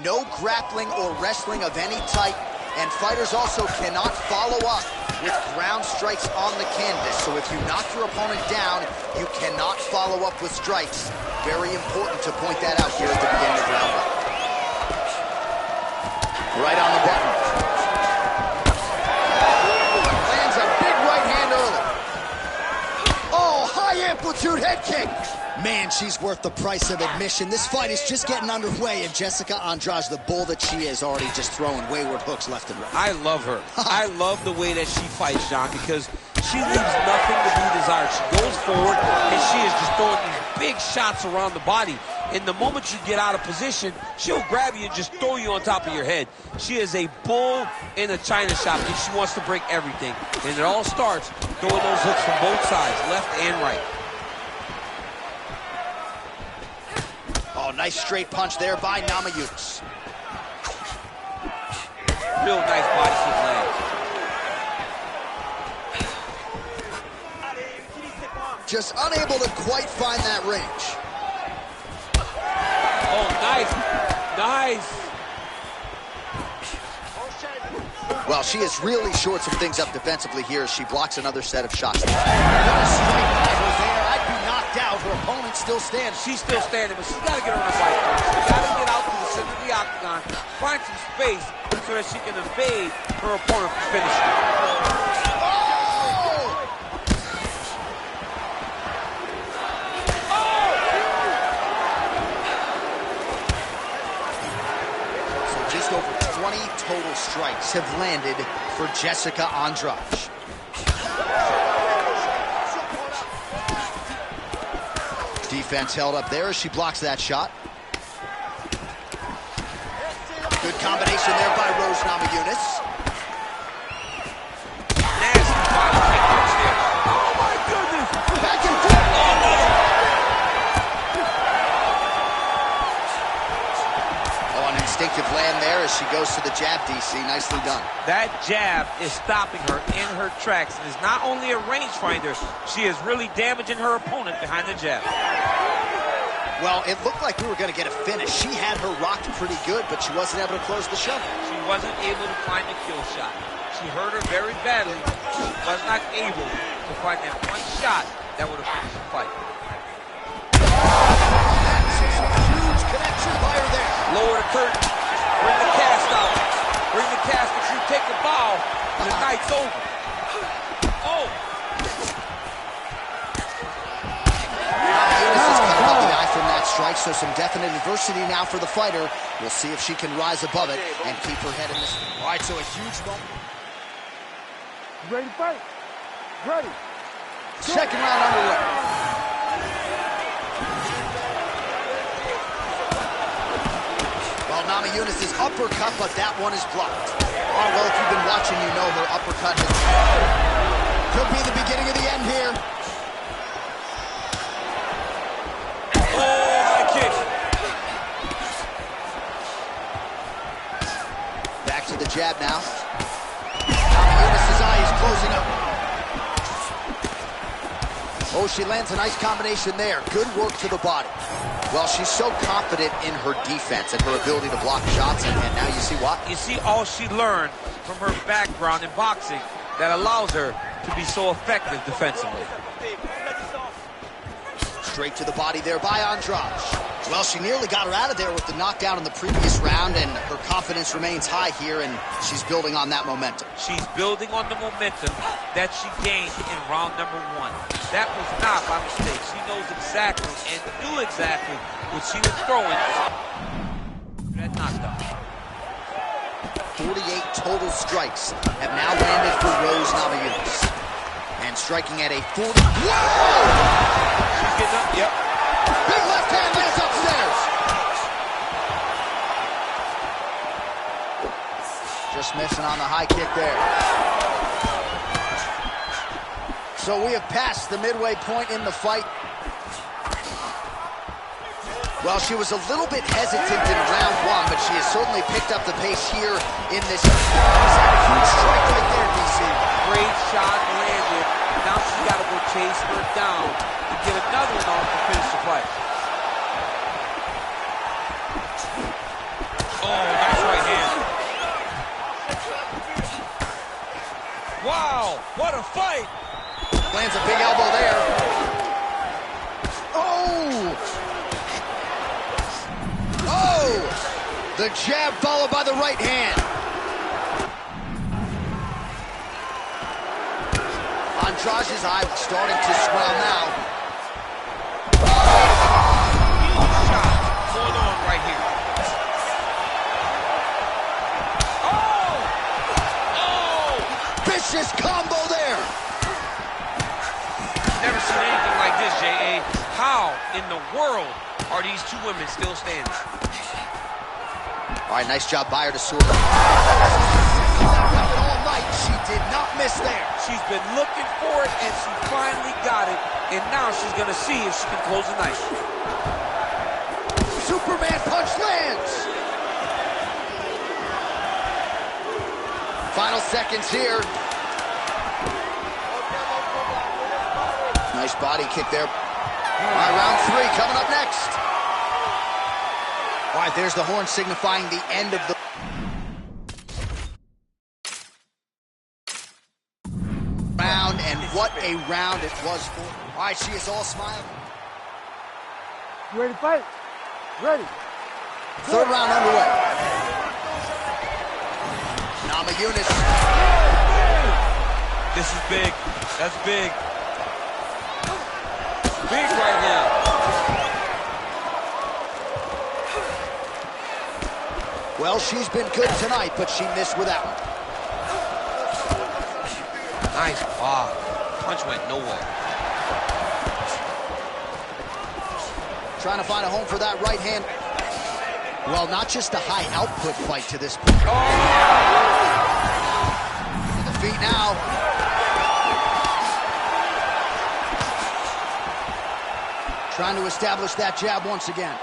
No grappling or wrestling of any type, and fighters also cannot follow up with ground strikes on the canvas. So if you knock your opponent down, you cannot follow up with strikes. Very important to point that out here at the beginning of round one. Right on the button. Lands a big right hand early. Oh, high amplitude head kick. Man, she's worth the price of admission. This fight is just getting underway, and Jessica Andrade, the bull that she is, already just throwing wayward hooks left and right. I love her. I love the way that she fights, John, because she leaves nothing to be desired. She goes forward, and she is just throwing these big shots around the body. And the moment you get out of position, she'll grab you and just throw you on top of your head. She is a bull in a china shop, and she wants to break everything. And it all starts throwing those hooks from both sides, left and right. Oh, nice straight punch there by Namajunas. Real nice body kick land. Just unable to quite find that range. Oh, nice. Nice. Well, she has really shored some things up defensively here as she blocks another set of shots. What a strike by her there. I'd be knocked out. Her opponent still stands. She's still standing, but she's got to get on her bike. She's got to get out to the center of the octagon, find some space so that she can evade her opponent from finishing. Just over 20 total strikes have landed for Jessica Andrade. Defense held up there as she blocks that shot. Good combination there by Rose Namajunas. Nasty body kick there. Oh my goodness! Back and forth. Instinctive land there as she goes to the jab, DC. Nicely done. That jab is stopping her in her tracks. It is not only a rangefinder, she is really damaging her opponent behind the jab. Well, it looked like we were going to get a finish. She had her rocked pretty good, but she wasn't able to close the show. She wasn't able to find the kill shot. She hurt her very badly. She was not able to find that one shot that would have finished the fight. Huge connection by her there. Lower the curtain. Bring the cast out. Bring the cast. If you take a bow, the night's over. Oh! Eunice is coming up the eye from that strike, so some definite adversity now for the fighter. We'll see if she can rise above it and keep her head in this. All right, so a huge moment. Ready to fight? Ready. Second round underway. Well, Namajunas' uppercut, but that one is blocked. Oh, well, if you've been watching, you know her uppercut could be the beginning of the end here. Oh, high kick. Back to the jab now. Namajunas' eye is closing up. Oh, she lands a nice combination there. Good work to the body. Well, she's so confident in her defense and her ability to block shots, and now you see why. You see all she learned from her background in boxing that allows her to be so effective defensively. Straight to the body there by Andrade. Well, she nearly got her out of there with the knockdown in the previous round, and her confidence remains high here, and she's building on that momentum. She's building on the momentum that she gained in round number 1. That was not by mistake. She knows exactly and knew exactly what she was throwing. That knockdown. 48 total strikes have now landed for Rose Namajunas. And striking at a 40. Whoa! She's getting up. Yep. Big left hand lands upstairs. Just missing on the high kick there. So we have passed the midway point in the fight. Well, she was a little bit hesitant in round 1, but she has certainly picked up the pace here in this. She's had a huge strike right there, DC. Great shot landed. Now she's got to go chase her down to get another one off to finish the fight. Oh, nice right hand. Wow, what a fight! Lands a big elbow there. Oh! Oh! The jab followed by the right hand. Andrade's eye starting to swell now. Huge shot going on right here. Oh! Oh! Vicious combo there. Never seen anything like this, J.A. How in the world are these two women still standing? All right, nice job by her to soar. All night, she did not miss there. She's been looking for it, and she finally got it. And now she's going to see if she can close the night. Superman punch lands. Final seconds here. Nice body kick there. All right, round 3 coming up next. All right, there's the horn signifying the end of the round, and what a round it was for. All right, she is all smile. You ready to fight? Ready. Third round underway. Namajunas. This is big. That's big. Big right now. Well, she's been good tonight, but she missed with that one. Nice block. Punch went nowhere. Trying to find a home for that right hand. Well, not just a high output fight to this point. Oh! To the feet now. Trying to establish that jab once again.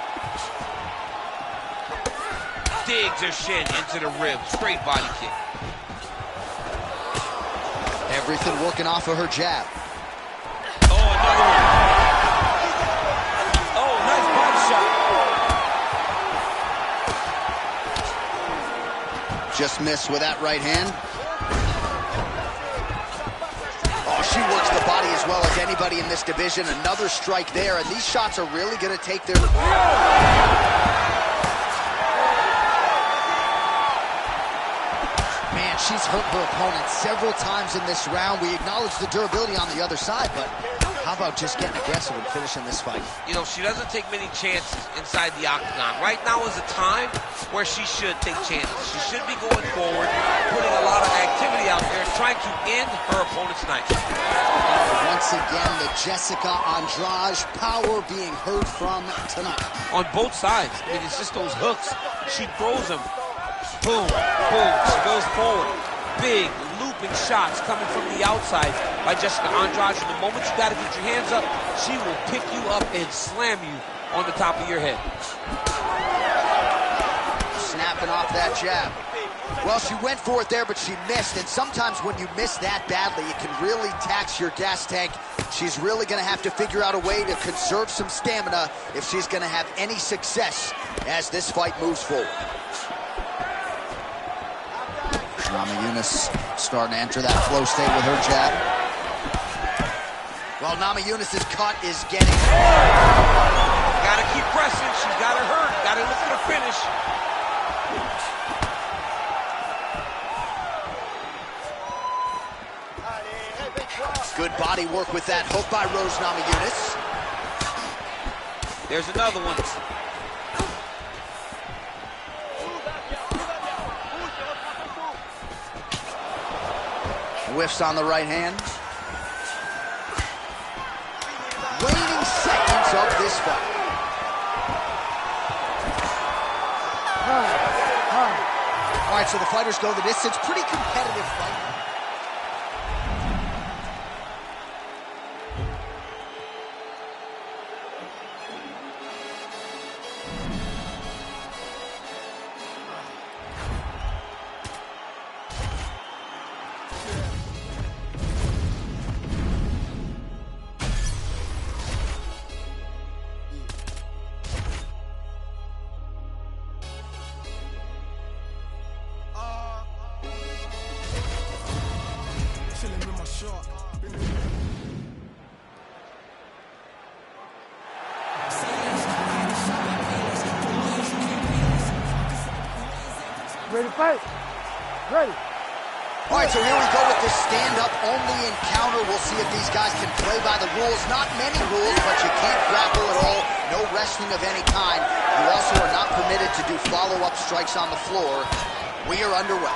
Digs her shin into the ribs. Straight body kick. Everything working off of her jab. Oh, another one. Oh, nice body Just missed with that right hand. Oh, she works the body as well as anybody in this division. Another strike there, and these shots are really going to take their... Man, she's hurt her opponent several times in this round. We acknowledge the durability on the other side, but how about just getting aggressive and finishing this fight? You know, she doesn't take many chances inside the octagon. Right now is a time where she should take chances. She should be going forward, putting a lot of activity out there, trying to end her opponent's night. Once again, the Jessica Andrade power being heard from tonight. On both sides. I mean, it's just those hooks. She throws them. Boom, boom. She goes forward. Big looping shots coming from the outside by Jessica Andrade. And the moment you got to get your hands up, she will pick you up and slam you on the top of your head. Snapping off that jab. Well, she went for it there, but she missed. And sometimes when you miss that badly, it can really tax your gas tank. She's really going to have to figure out a way to conserve some stamina if she's going to have any success as this fight moves forward. Namajunas starting to enter that flow state with her jab. Well, Namajunas' cut is getting... Gotta keep pressing. She's got her hurt. Gotta look for the finish. Good body work with that hook by Rose Namajunas. There's another one. Whiffs on the right hand. Waning seconds of this fight. All right, so the fighters go the distance. Pretty competitive fight. Ready to fight? Ready. All right, so here we go with this stand-up only encounter. We'll see if these guys can play by the rules. Not many rules, but you can't grapple at all. No wrestling of any kind. You also are not permitted to do follow-up strikes on the floor. We are underway.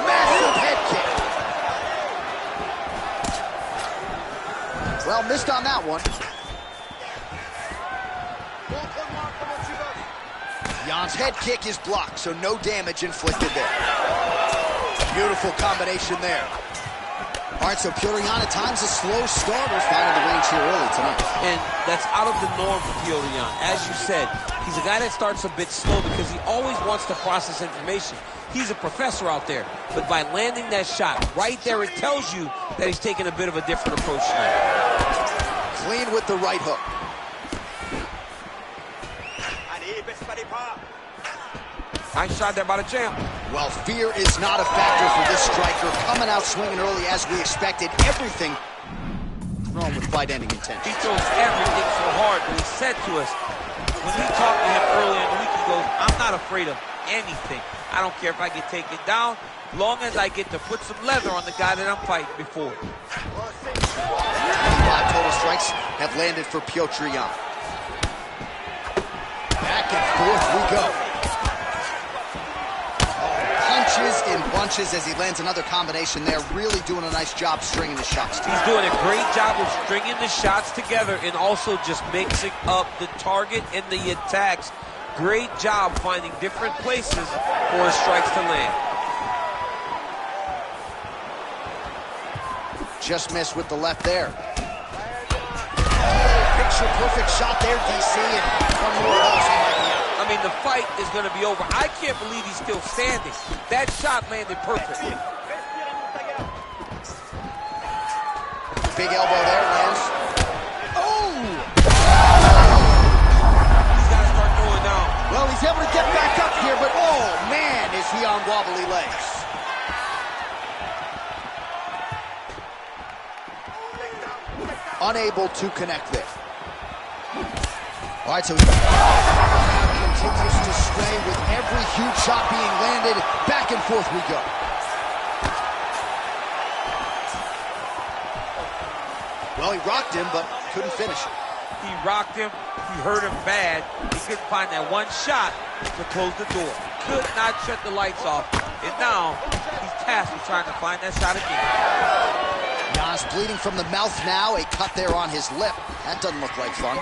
Massive head kick. Well, missed on that one. Jan's head kick is blocked, so no damage inflicted there. Beautiful combination there. All right, so Petr Yan at times a slow starter, finding the range here early tonight. And that's out of the norm for Petr Yan. As you said, he's a guy that starts a bit slow because he always wants to process information. He's a professor out there, but by landing that shot right there, it tells you that he's taking a bit of a different approach tonight. Clean with the right hook. Nice shot there by the champ. Well, fear is not a factor for this striker. Coming out swinging early as we expected. Everything wrong with fight-ending intention. He throws everything so hard, but he said to us, when we talked to him earlier in the week, he goes, I'm not afraid of anything. I don't care if I get taken down, long as I get to put some leather on the guy that I'm fighting before. 5 total strikes have landed for Petr Yan. Back and forth we go. Punches in bunches as he lands another combination there. Really doing a nice job stringing the shots together. He's doing a great job of stringing the shots together and also just mixing up the target and the attacks. Great job finding different places for his strikes to land. Just missed with the left there. Picture perfect shot there, DC, and one more of those he might be out. I mean, the fight is going to be over. I can't believe he's still standing. That shot landed perfect. Big elbow there, lands. Oh! He's got to start going down. Well, he's able to get back up on wobbly legs. Unable to connect there. All right, so he continues to stray with every huge shot being landed. Back and forth we go. Well, he rocked him, but couldn't finish it. He rocked him. He hurt him bad. He couldn't find that one shot to close the door. Could not shut the lights off. And now he's tasked with trying to find that shot again. Giannis bleeding from the mouth now. A cut there on his lip. That doesn't look like fun.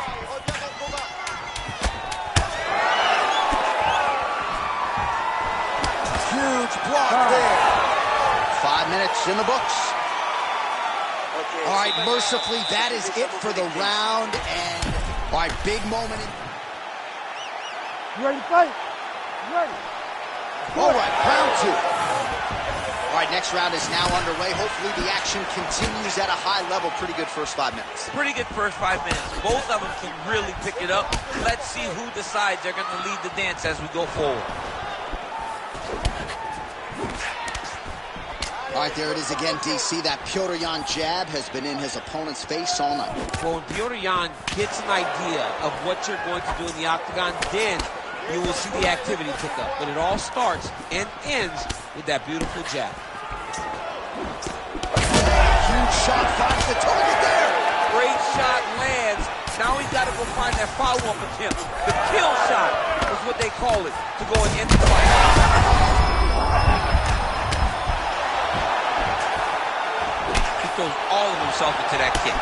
Huge block there. 5 minutes in the books. All right, mercifully, that is it for the round. And, all right, big moment. You ready to fight? You ready? All right, round 2. All right, next round is now underway. Hopefully the action continues at a high level. Pretty good first 5 minutes. Pretty good first 5 minutes. Both of them can really pick it up. Let's see who decides they're going to lead the dance as we go forward. All right, there it is again, DC. That Petr Yan jab has been in his opponent's face all night. Well, when Petr Yan gets an idea of what you're going to do in the octagon, then you will see the activity pick up. But it all starts and ends with that beautiful jab. Huge shot, finds the target there. Great shot lands. Now he's got to go find that follow-up attempt. The kill shot is what they call it, to go and end the fight. Throws all of himself into that kick.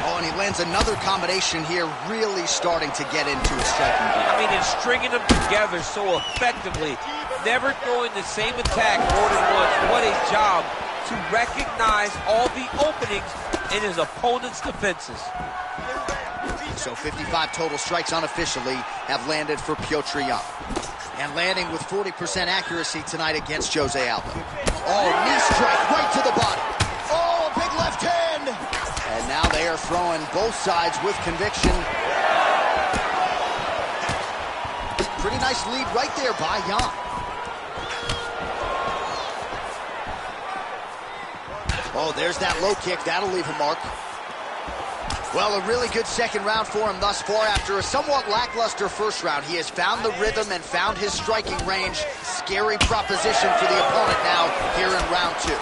Oh, and he lands another combination here, really starting to get into his striking game. I mean, and stringing them together so effectively, never throwing the same attack more than once. What a job to recognize all the openings in his opponent's defenses. So 55 total strikes unofficially have landed for Petr Yan. And landing with 40% accuracy tonight against Jose Aldo. Oh, knee strike right to the body. Oh, big left hand. And now they are throwing both sides with conviction. Pretty nice lead right there by Yan. Oh, there's that low kick. That'll leave a mark. Well, a really good second round for him thus far. After a somewhat lackluster first round, he has found the rhythm and found his striking range. Scary proposition for the opponent now here in round 2.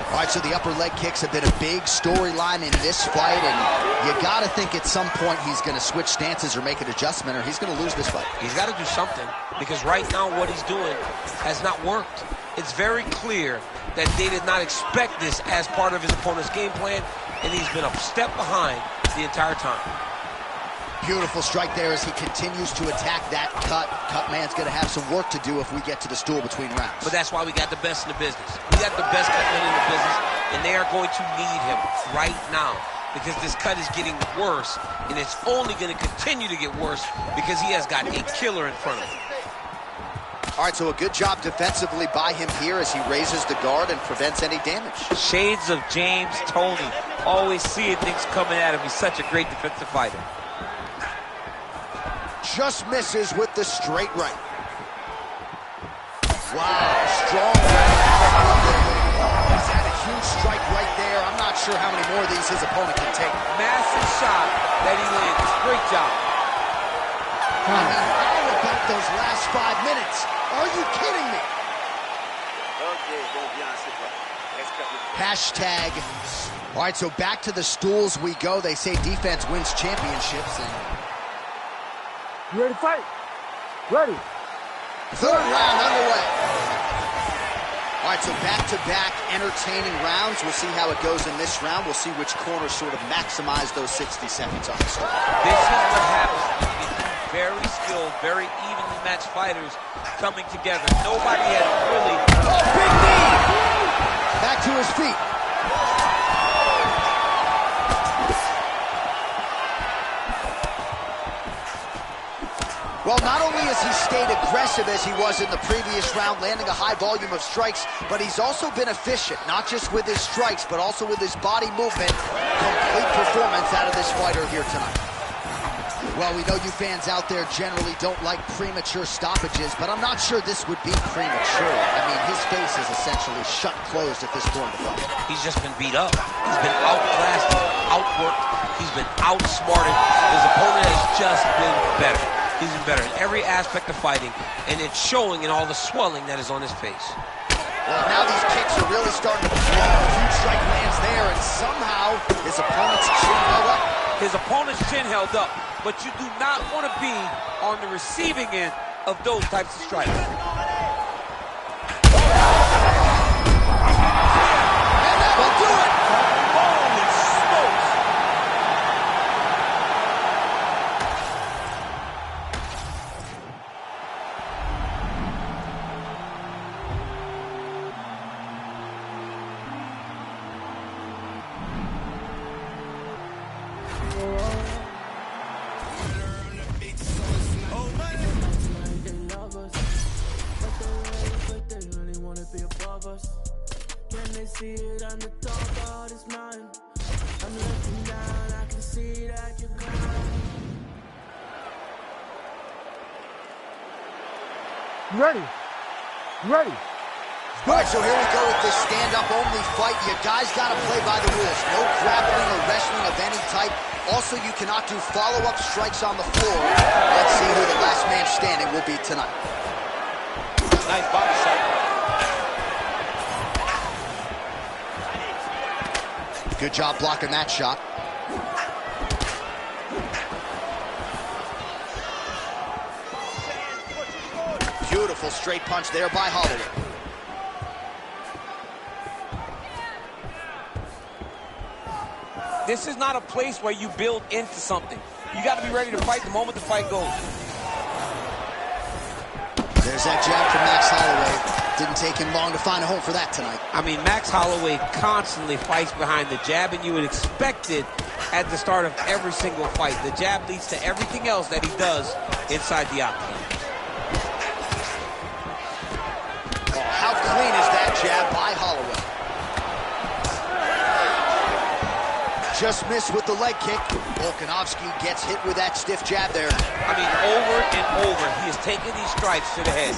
All right, so the upper leg kicks have been a big storyline in this fight, and you got to think at some point he's going to switch stances or make an adjustment, or he's going to lose this fight. He's got to do something, because right now what he's doing has not worked. It's very clear that they did not expect this as part of his opponent's game plan, and he's been a step behind the entire time. Beautiful strike there as he continues to attack that cut. Cutman's going to have some work to do if we get to the stool between rounds. But that's why we got the best in the business. We got the best cutman in the business, and they are going to need him right now, because this cut is getting worse, and it's only going to continue to get worse because he has got a killer in front of him. All right, so a good job defensively by him here as he raises the guard and prevents any damage. Shades of James Toney, always seeing things coming at him. He's such a great defensive fighter. Just misses with the straight right. Wow, strong right. He's had a huge strike right there. I'm not sure how many more of these his opponent can take. Massive shot that he lands. Great job. I mean, how about those last 5 minutes? Are you kidding me? Hashtag. All right, so back to the stools we go. They say defense wins championships. And You ready to fight? Ready. third round underway. All right, so back-to-back entertaining rounds. We'll see how it goes in this round. We'll see which corner sort of maximize those 60 seconds on the start. This is what happens when you get two very skilled, very evenly matched fighters coming together. Nobody has really... Oh, big knee! Back to his feet. Well, not only has he stayed aggressive as he was in the previous round, landing a high volume of strikes, but he's also been efficient, not just with his strikes, but also with his body movement. Complete performance out of this fighter here tonight. Well, we know you fans out there generally don't like premature stoppages, but I'm not sure this would be premature. I mean, his face is essentially shut closed at this point of the fight. He's just been beat up. He's been outclassed, he's been outworked, he's been outsmarted. His opponent has just been better. He's been better in every aspect of fighting, and it's showing in all the swelling that is on his face. Well, now these kicks are really starting to flow. A huge strike lands there, and somehow his opponent's chin held up. His opponent's chin held up, but you do not want to be on the receiving end of those types of strikes. And that will do it! Holy smokes! See it on the top of his mind. I'm looking down, I can see that you're gone. Ready? Ready? All right, so here we go with this stand-up only fight. You guys got to play by the rules. No grappling or wrestling of any type. Also, you cannot do follow-up strikes on the floor. Let's see who the last man standing will be tonight. Nice body shot. Good job blocking that shot. Beautiful straight punch there by Holloway. This is not a place where you build into something. You got to be ready to fight the moment the fight goes. There's that jab from Max Holloway. Didn't take him long to find a home for that tonight. I mean, Max Holloway constantly fights behind the jab, and you would expect it at the start of every single fight. The jab leads to everything else that he does inside the octagon. Oh, how clean is that jab by Holloway? Just missed with the leg kick. Volkanovski gets hit with that stiff jab there. I mean, over and over, he is taking these strikes to the head.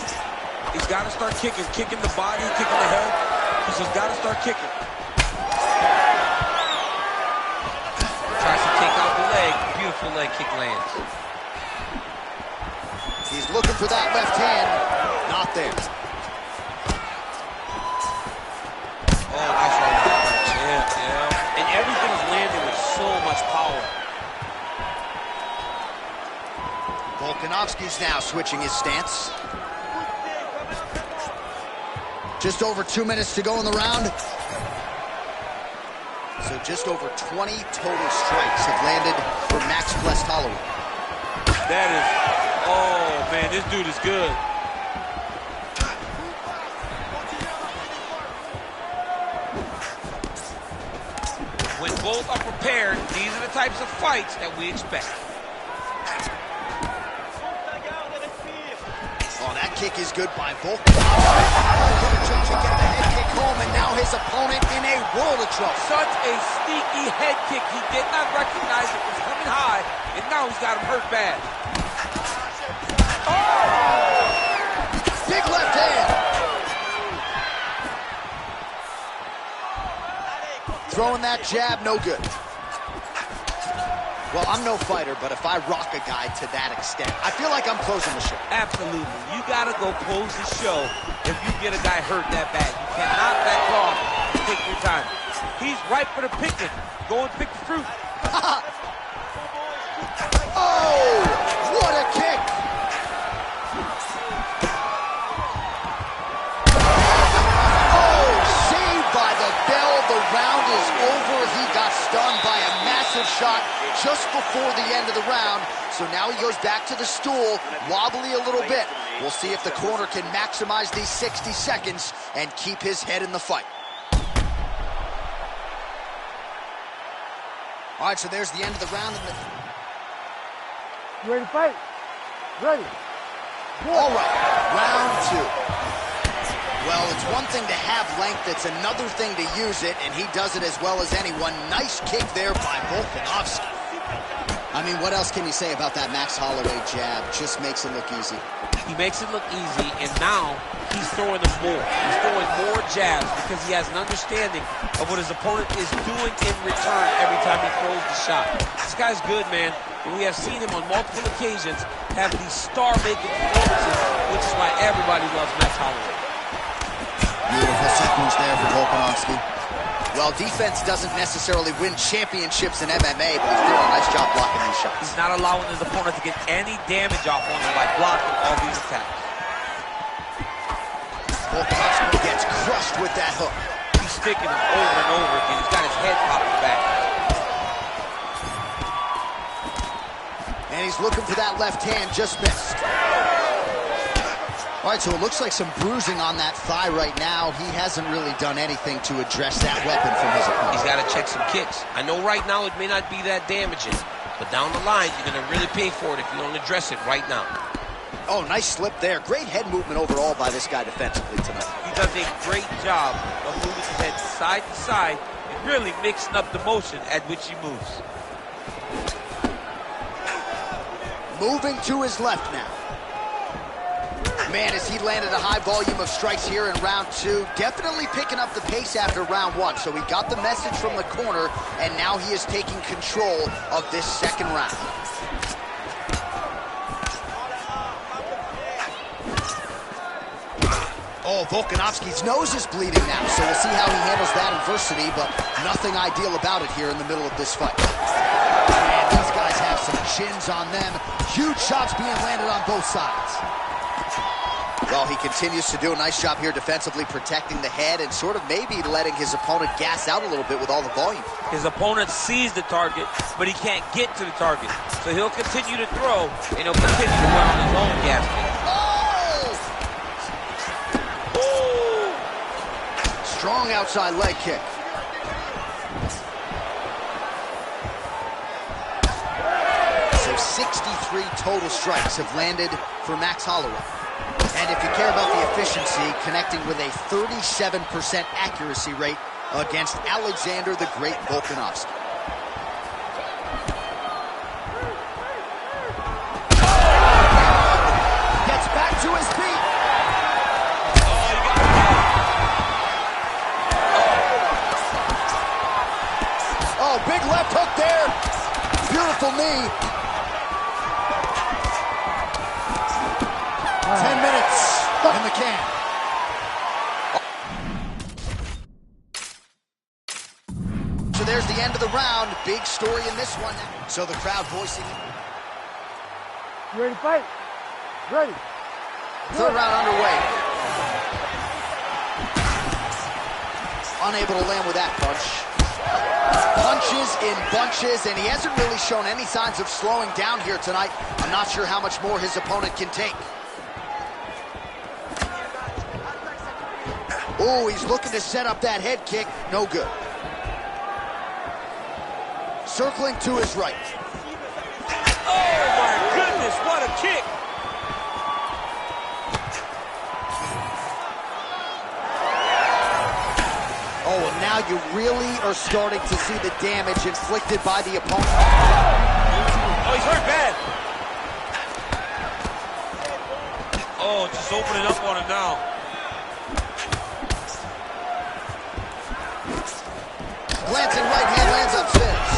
He's got to start kicking the body, kicking the head. He's just got to start kicking. Tries to take out the leg. Beautiful leg kick lands. He's looking for that left hand. Not there. Oh, nice right punch. Yeah. And everything is landing with so much power. Volkanovski's now switching his stance. Just over 2 minutes to go in the round. So just over 20 total strikes have landed for Max Blessed Holloway. That is, oh man, this dude is good. When both are prepared, these are the types of fights that we expect. Oh, that kick is good by Volkanovski. To get the head kick home, and now his opponent in a world of trouble. Such a sneaky head kick. He did not recognize it was coming high, and now he's got him hurt bad. Oh! Big left hand. Throwing that jab, no good. Well, I'm no fighter, but if I rock a guy to that extent, I feel like I'm closing the show. Absolutely. You got to go close the show if you get a guy hurt that bad. You cannot back off and take your time. He's ripe for the picking. Go and pick the fruit. Oh, what a kick. Oh, saved by the bell. The round is over. He got stunned by a massive shot just before the end of the round. So now he goes back to the stool, wobbly a little bit. We'll see if the corner can maximize these 60 seconds and keep his head in the fight. All right, so there's the end of the round. You ready to fight? Ready. All right, round two. Well, it's one thing to have length, it's another thing to use it, and he does it as well as anyone. Nice kick there by Volkanovski. I I mean, what else can you say about that Max Holloway jab? Just makes it look easy. He makes it look easy, and now he's throwing them more. He's throwing more jabs because he has an understanding of what his opponent is doing in return every time he throws the shot. This guy's good, man. And we have seen him on multiple occasions have these star-making performances, which is why everybody loves Max Holloway. Beautiful seconds there for Volkanovski. Well, defense doesn't necessarily win championships in MMA, but he's doing a nice job blocking these shots. He's not allowing his opponent to get any damage off on him by blocking all these attacks. Volkanovski gets crushed with that hook. He's sticking him over and over again. He's got his head popping back. And he's looking for that left hand, just missed. All right, so it looks like some bruising on that thigh right now. He hasn't really done anything to address that weapon from his opponent. He's got to check some kicks. I know right now it may not be that damaging, but down the line, you're going to really pay for it if you don't address it right now. Oh, nice slip there. Great head movement overall by this guy defensively tonight. He does a great job of moving his head side to side and really mixing up the motion at which he moves. Moving to his left now. Man, as he landed a high volume of strikes here in round two, definitely picking up the pace after round one. So he got the message from the corner, and now he is taking control of this second round. Oh, Volkanovski's nose is bleeding now, so we'll see how he handles that adversity, but nothing ideal about it here in the middle of this fight. Man, these guys have some chins on them. Huge shots being landed on both sides. Well, he continues to do a nice job here defensively, protecting the head and sort of maybe letting his opponent gas out a little bit with all the volume. His opponent sees the target, but he can't get to the target. So he'll continue to throw, and he'll continue to run on his own gas. Oh! Strong outside leg kick. So 63 total strikes have landed for Max Holloway. And if you care about the efficiency, connecting with a 37% accuracy rate against Alexander the Great Volkanovski. Gets back to his feet. Oh, big left hook there. Beautiful knee. 10 minutes in the can. So there's the end of the round. Big story in this one. So the crowd voicing it. You ready to fight? Ready. Third round underway. Unable to land with that punch. Punches in bunches, and he hasn't really shown any signs of slowing down here tonight. I'm not sure how much more his opponent can take. Oh, he's looking to set up that head kick. No good. Circling to his right. Oh, my goodness, what a kick! Oh, and now you really are starting to see the damage inflicted by the opponent. Oh, he's hurt bad. Oh, just opening up on him now. Glancing right hand lands upstairs.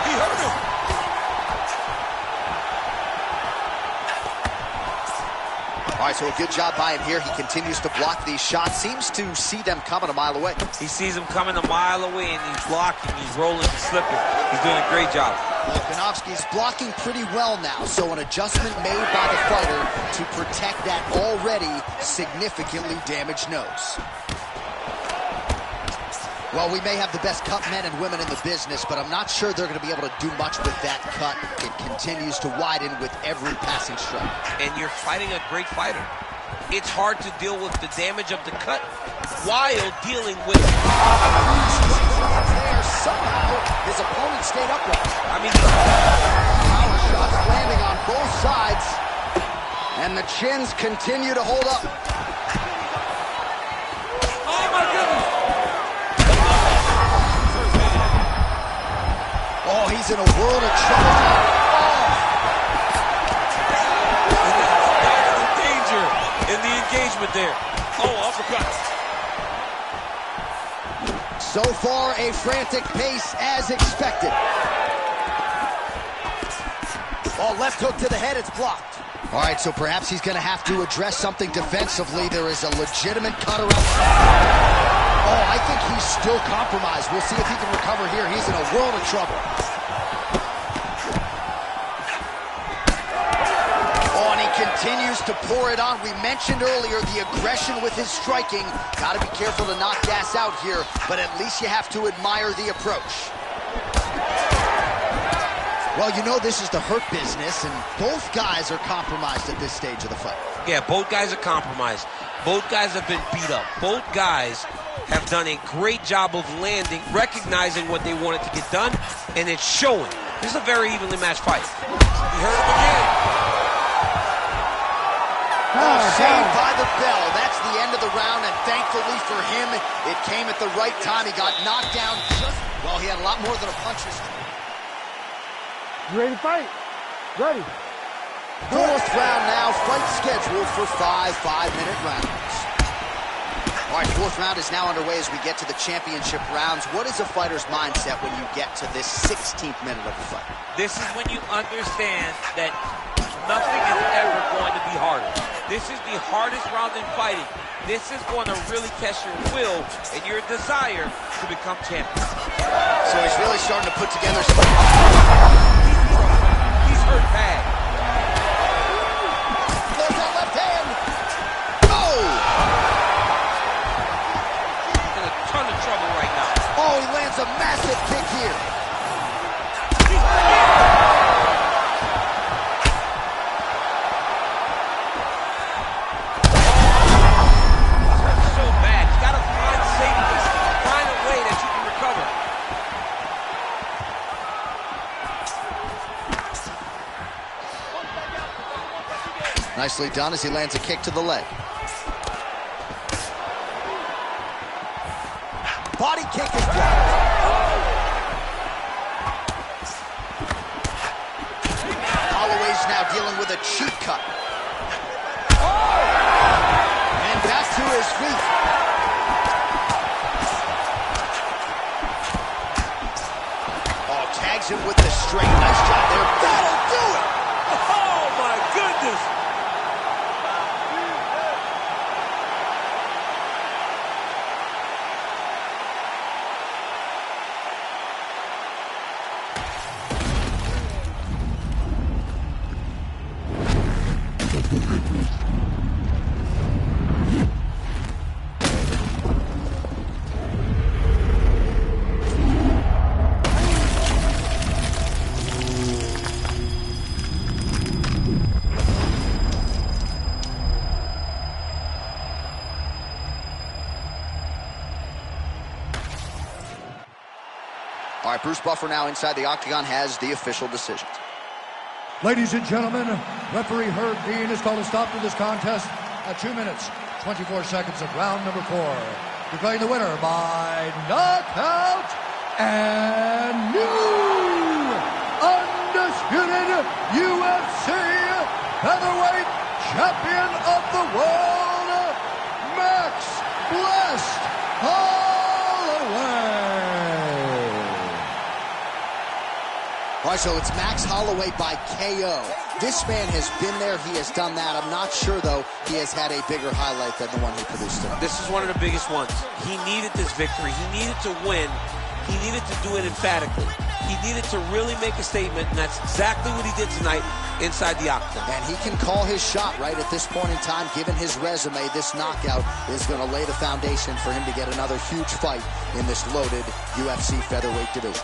He hurt him. All right, so a good job by him here. He continues to block these shots. Seems to see them coming a mile away. He sees him coming a mile away, and he's blocking, he's rolling, he's slipping. He's doing a great job. Volkanovski's blocking pretty well now, so an adjustment made by the fighter to protect that already significantly damaged nose. Well, we may have the best cut men and women in the business, but I'm not sure they're going to be able to do much with that cut. It continues to widen with every passing strike. And you're fighting a great fighter. It's hard to deal with the damage of the cut while dealing with... There, somehow, his opponent stayed upright. I mean... Power shots landing on both sides, and the chins continue to hold up. Oh, my goodness! Oh, he's in a world of trouble now. There's the danger in the engagement there. Oh, uppercut. So far, a frantic pace as expected. Oh, left hook to the head, it's blocked. All right, so perhaps he's going to have to address something defensively. There is a legitimate cut around. Oh, I think he's still compromised. We'll see if he can recover here. He's in a world of trouble. Oh, and he continues to pour it on. We mentioned earlier the aggression with his striking. Got to be careful to not gas out here, but at least you have to admire the approach. Well, you know this is the hurt business, and both guys are compromised at this stage of the fight. Yeah, both guys are compromised. Both guys have been beat up. Both guys have done a great job of landing, recognizing what they wanted to get done, and it's showing. This is a very evenly matched fight. He hurt him again. Oh, saved by the bell. That's the end of the round, and thankfully for him, it came at the right time. He got knocked down just... Well, he had a lot more than a punch. You ready to fight? Ready. Fourth round now, fight scheduled for 5 5-minute rounds. All right, fourth round is now underway as we get to the championship rounds. What is a fighter's mindset when you get to this 16th minute of the fight? This is when you understand that nothing is ever going to be harder. This is the hardest round in fighting. This is going to really test your will and your desire to become champion. So he's really starting to put together some... He's hurt bad. There's that left hand. Oh! In a ton of trouble right now. Oh, he lands a massive kick here. So bad. You got to find safety. Find a way that you can recover. Nicely done as he lands a kick to the leg. Body kick is blocked. Holloway's now dealing with a cheap cut. And back to his feet. Oh, tags him with the straight. Nice job there. That'll do it! Oh, my goodness! All right, Bruce Buffer now inside the octagon has the official decision. Ladies and gentlemen, referee Herb Dean has called a stop to this contest at 2 minutes, 24 seconds of round number 4. Declaring the winner by knockout and new undisputed UFC featherweight champion of the world, Max Blessed Holloway. All right, so it's Max Holloway by KO. This man has been there. He has done that. I'm not sure, though, he has had a bigger highlight than the one he produced today. This is one of the biggest ones. He needed this victory. He needed to win. He needed to do it emphatically. He needed to really make a statement, and that's exactly what he did tonight inside the octagon. And he can call his shot right at this point in time. Given his resume, this knockout is going to lay the foundation for him to get another huge fight in this loaded UFC featherweight division.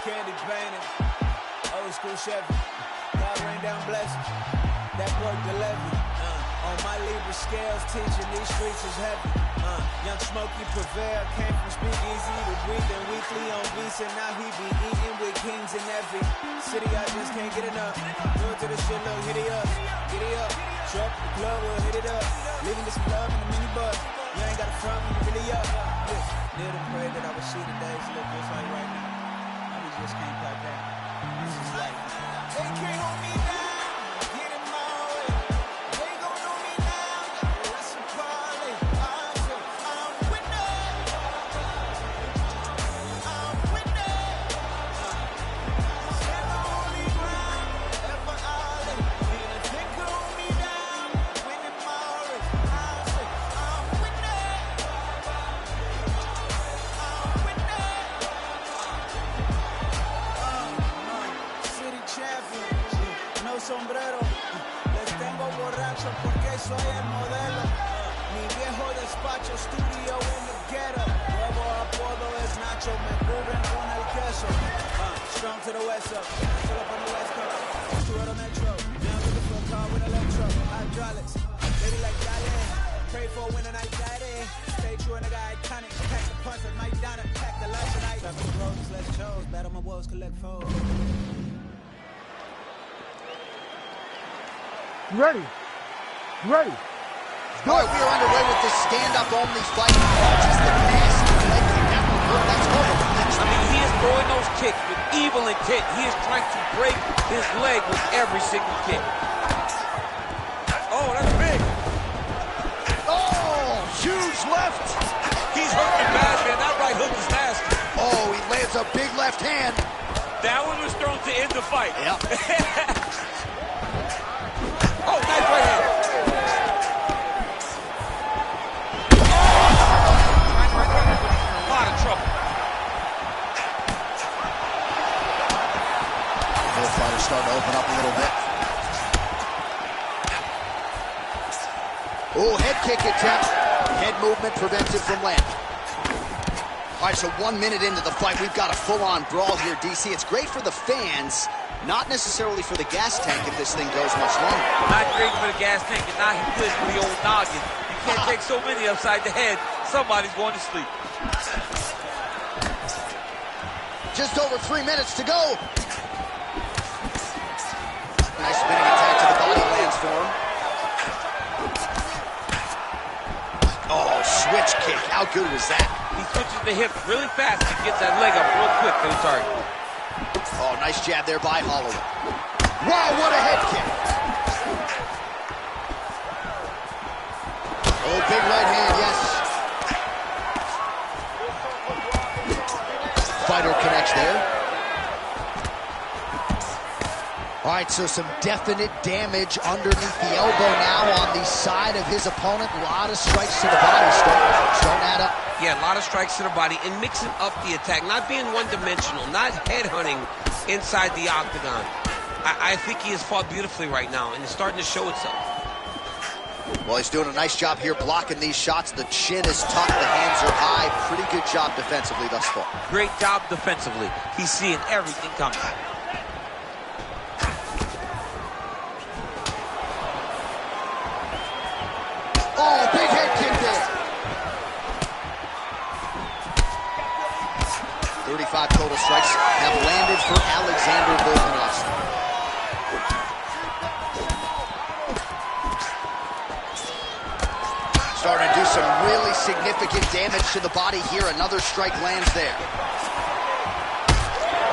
Candy painting, old school Chevy. God rain down blessings, that work the levy. On my Libra scales, teaching these streets is heavy. Young Smokey Prevail came from Speakeasy to breathing weekly on beats, and now he be eating with kings in every city. I just can't get enough. New to the shit, look, hit it up, get it up. Truck the club, we'll hit it up. Leaving this love in the minibus. You ain't got a front when you really up. Yeah. Live and pray that I would see the days look just like right now. We just can't back down. This is life. They can't hold me down. Get in my way. They gon' know me now. That's a party. I'm winning. I'm winning. Stand on holy ground. Ever alley. They can hold me down. Winning my way. I'm winning. City champion, no sombrero. Les tengo borracho porque soy el modelo. Mi viejo despacho, studio in the ghetto. Nuevo apodo es Nacho, me cubren con el queso. Strong to the west up, still up on the west coast. To the metro, now looking for a car with electro. Hydraulics, baby like Dale. Pray for a winner night daddy. Stay true and the guy iconic. Pack the punch like Mike Donna. Pack the lights tonight. Traffic roads, less chose. Battle my woes, collect foes. You ready? You ready? All right, we are underway with this stand-up only fight. Just a nasty leg kick. That one hurt. That's over. I mean, he is throwing those kicks with evil intent. He is trying to break his leg with every single kick. Oh, that's big. Oh, huge left. He's hurting bad, man. That right hook is nasty. Oh, he lands a big left hand. That one was thrown to end the fight. Yep. Oh, nice right hand. A lot of trouble. Both fighters starting to open up a little bit. Oh, head kick attempt. Head movement prevents it from landing. All right, so 1 minute into the fight, we've got a full-on brawl here, DC. It's great for the fans, not necessarily for the gas tank if this thing goes much longer. Not great for the gas tank and not good for the old noggin. You can't take so many upside the head. Somebody's going to sleep. Just over 3 minutes to go. Nice spinning attack to the body lands for him. Oh, switch kick. How good was that? He switches the hip really fast and gets that leg up real quick to the target. Oh, nice jab there by Holloway. Wow, what a head kick. Oh, big right hand, yes. Fighter connects there. All right, so some definite damage underneath the elbow now on the side of his opponent. A lot of strikes to the body starting to add up. Yeah, a lot of strikes to the body and mixing up the attack, not being one-dimensional, not headhunting inside the octagon. I think he has fought beautifully right now, and it's starting to show itself. Well, he's doing a nice job here blocking these shots. The chin is tucked, the hands are high. Pretty good job defensively thus far. Great job defensively. He's seeing everything coming. Oh, big head kick there. 35 total strikes have landed for Alexander Volkanovski. Starting to do some really significant damage to the body here. Another strike lands there.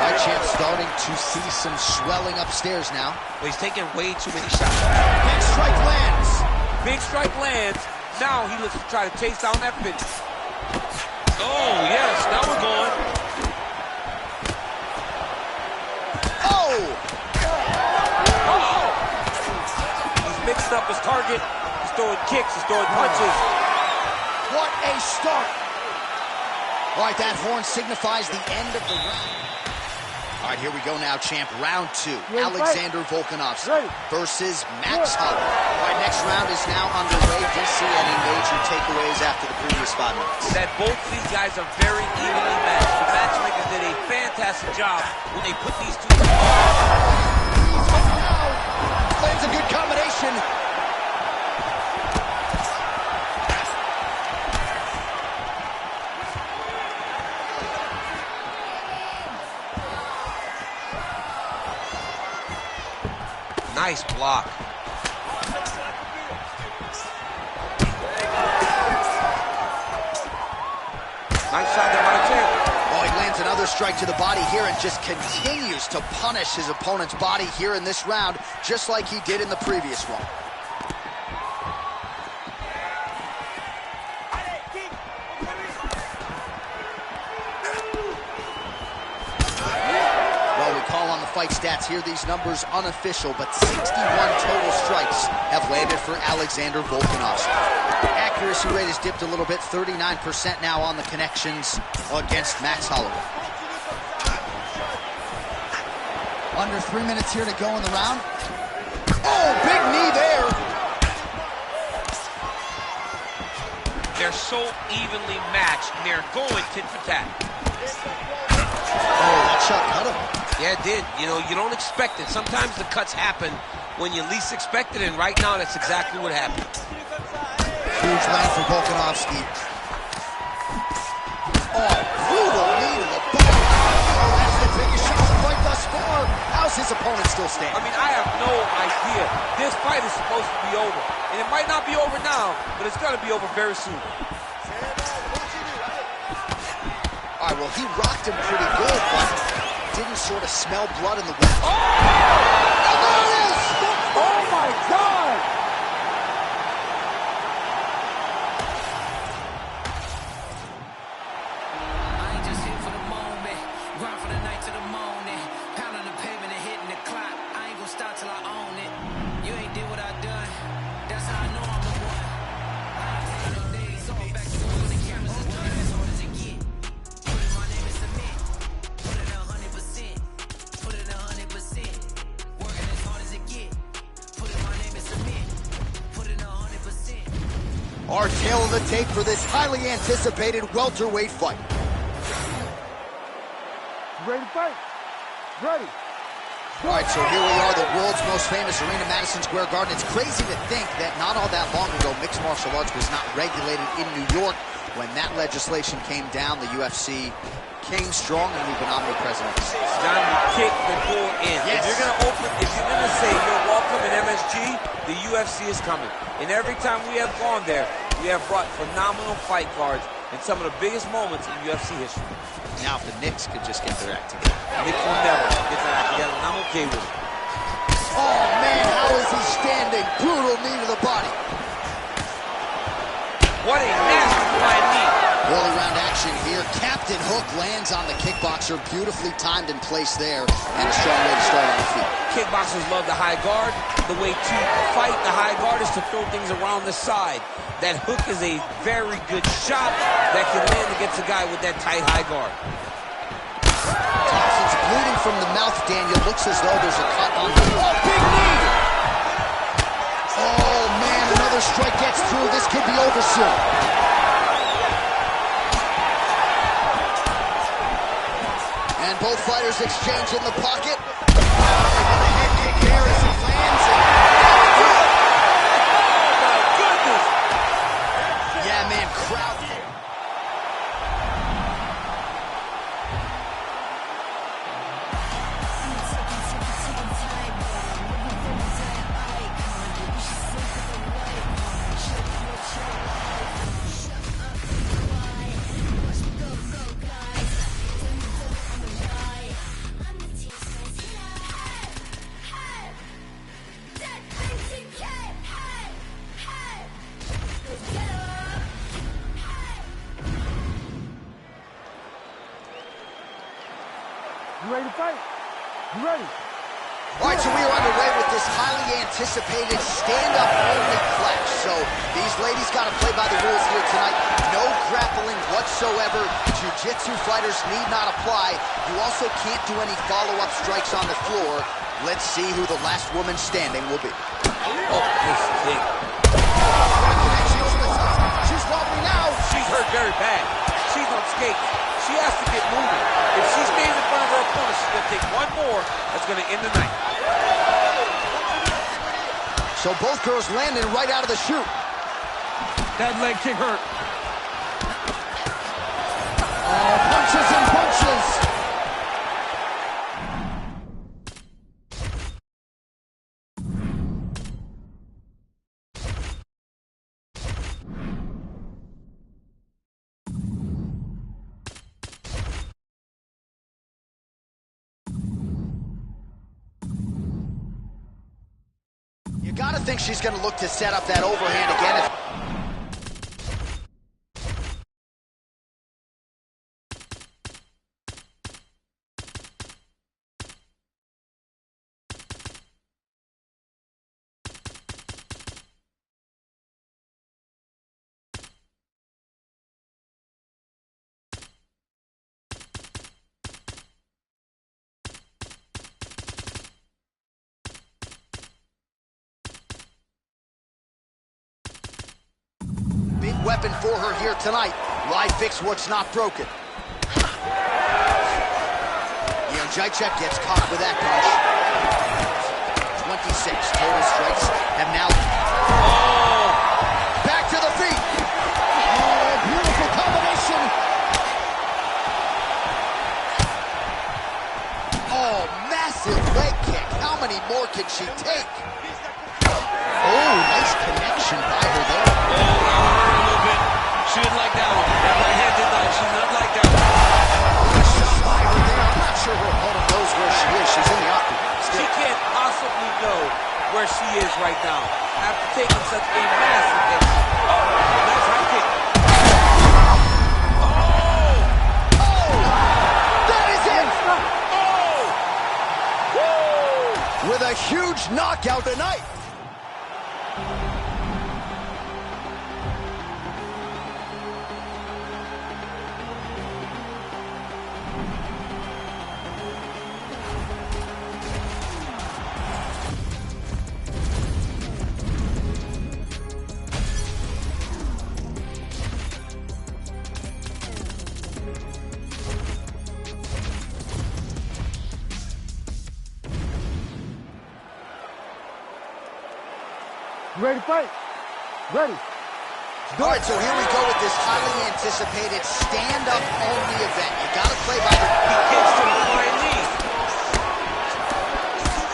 All right, champ starting to see some swelling upstairs now. Well, he's taking way too many shots. Big strike lands. Big strike lands. Now he looks to try to chase down that finish. Oh, yes. Now we're going. Oh! He's mixing up his target. He's throwing kicks. He's throwing punches. What a start. All right, that horn signifies the end of the round. All right, here we go now, champ. Round 2. Alexander Volkanovski versus Max Holloway. All right, next round is now underway. Do you see any major takeaways after the previous 5 minutes? That both these guys are very evenly matched. The matchmakers did a fantastic job when they put these two together. Lands a good combination. Nice block. Nice shot there by the champ. Oh, he lands another strike to the body here and just continues to punish his opponent's body here in this round, just like he did in the previous one. Well, we call on the fight stats here. These numbers unofficial, but 61 total strikes have landed for Alexander Volkanovski. Accuracy rate has dipped a little bit, 39% now on the connections against Max Holloway. Under 3 minutes here to go in the round. Oh, big knee there. They're so evenly matched, and they're going tit for tat. Oh, that shot cut him. Yeah, it did. You know, you don't expect it. Sometimes the cuts happen when you least expect it, and right now that's exactly what happened. Huge land for Volkanovski. Oh, brutal knee to the body. Oh, that's the biggest shot of the fight thus far. How's his opponent still standing? I mean, I have no idea. This fight is supposed to be over. And it might not be over now, but it's going to be over very soon. All right, well, he rocked him pretty good, but didn't sort of smell blood in the wind. Oh! And there it is! Oh, my God! I ain't just here for the moment. Grind for the night to the morning. Pounding the pavement and hitting the clock. I ain't gonna stop till I own it. You ain't did what I done. That's how I know I'm the one. I ain't taking no days off. Back to when the cameras is done. As hard as it get. Put my name in cement. Put it 100%. Put it 100%. Working as hard as it get. Put it my name in cement. Put it 100%. Our tail of the tape for this highly anticipated welterweight fight. Ready to fight? Ready. All right, so here we are, the world's most famous arena, Madison Square Garden. It's crazy to think that not all that long ago, mixed martial arts was not regulated in New York. When that legislation came down, the UFC came strong, and we've been omnipresent. It's time to kick the door in. Yes. If you're gonna say you're welcome in MSG, the UFC is coming. And every time we have gone there, we have brought phenomenal fight cards and some of the biggest moments in UFC history. Now, if the Knicks could just get their act together. Knicks will never get their act together, and I'm okay with it. Oh, man, how is he standing? Brutal knee to the body. What a nasty flying knee. Early round action here. Captain Hook lands on the kickboxer. Beautifully timed in place there. And a strong way to start on the feet. Kickboxers love the high guard. The way to fight the high guard is to throw things around the side. That hook is a very good shot that can land against a guy with that tight high guard. Thompson's bleeding from the mouth, Daniel. Looks as though there's a cut on the... Oh, big knee! Oh, man, another strike gets through. This could be over soon. And both fighters exchange in the pocket. Oh, a head kick here as he lands it. Oh, my goodness! Yeah, man, crowd. You ready to fight? You ready? All right, so we are underway with this highly anticipated stand-up only clash. So these ladies got to play by the rules here tonight. No grappling whatsoever. Jiu-jitsu fighters need not apply. You also can't do any follow-up strikes on the floor. Let's see who the last woman standing will be. Oh, this kick. She's wobbly now. She's hurt very bad. She's on skates. She has to get moving. If she stays in front of her opponent, she's going to take one more. That's going to end the night. So both girls landing right out of the chute. That leg kick hurt. Oh, punches and punches. Gotta think she's gonna look to set up that overhand again. Big weapon for her here tonight. Why fix what's not broken? Jędrzejczyk gets caught with that punch. 26 total strikes have now... Oh! Back to the feet! Oh, beautiful combination! Oh, massive leg kick. How many more can she take? Oh, nice connection by her there. She didn't like that one. That right hand did not. She did not like that one. Shot by her there. I'm not sure her opponent knows where she is. She's in the octagon. She can't possibly know where she is right now after taking such a massive hit. Oh, nice high kick. Oh! Oh! That is it! Oh! With a huge knockout tonight. You ready to fight? Ready. All right, so here we go with this highly anticipated stand-up only event. You got to play by the... He kicks to the flying knee.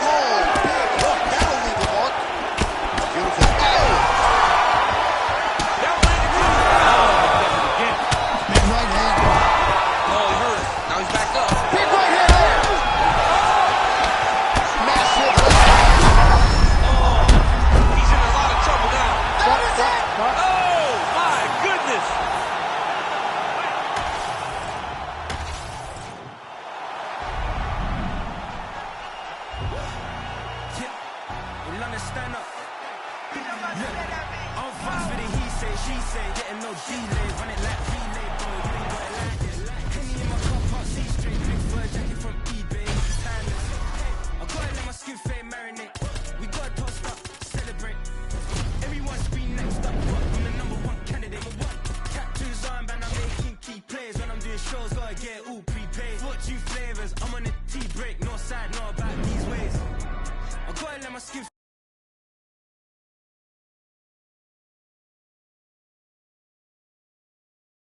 Oh, big hook. That'll leave a mark. Beautiful. Oh! That landed too. Oh, again. Big right hand. Oh, he hurt. Now he's back up. Big right hand there. Massive left hand. Oh, he's in a lot of trouble now. That is it! Oh, my goodness. Well, understand up. I'm fast for the he say, she say, getting no deal.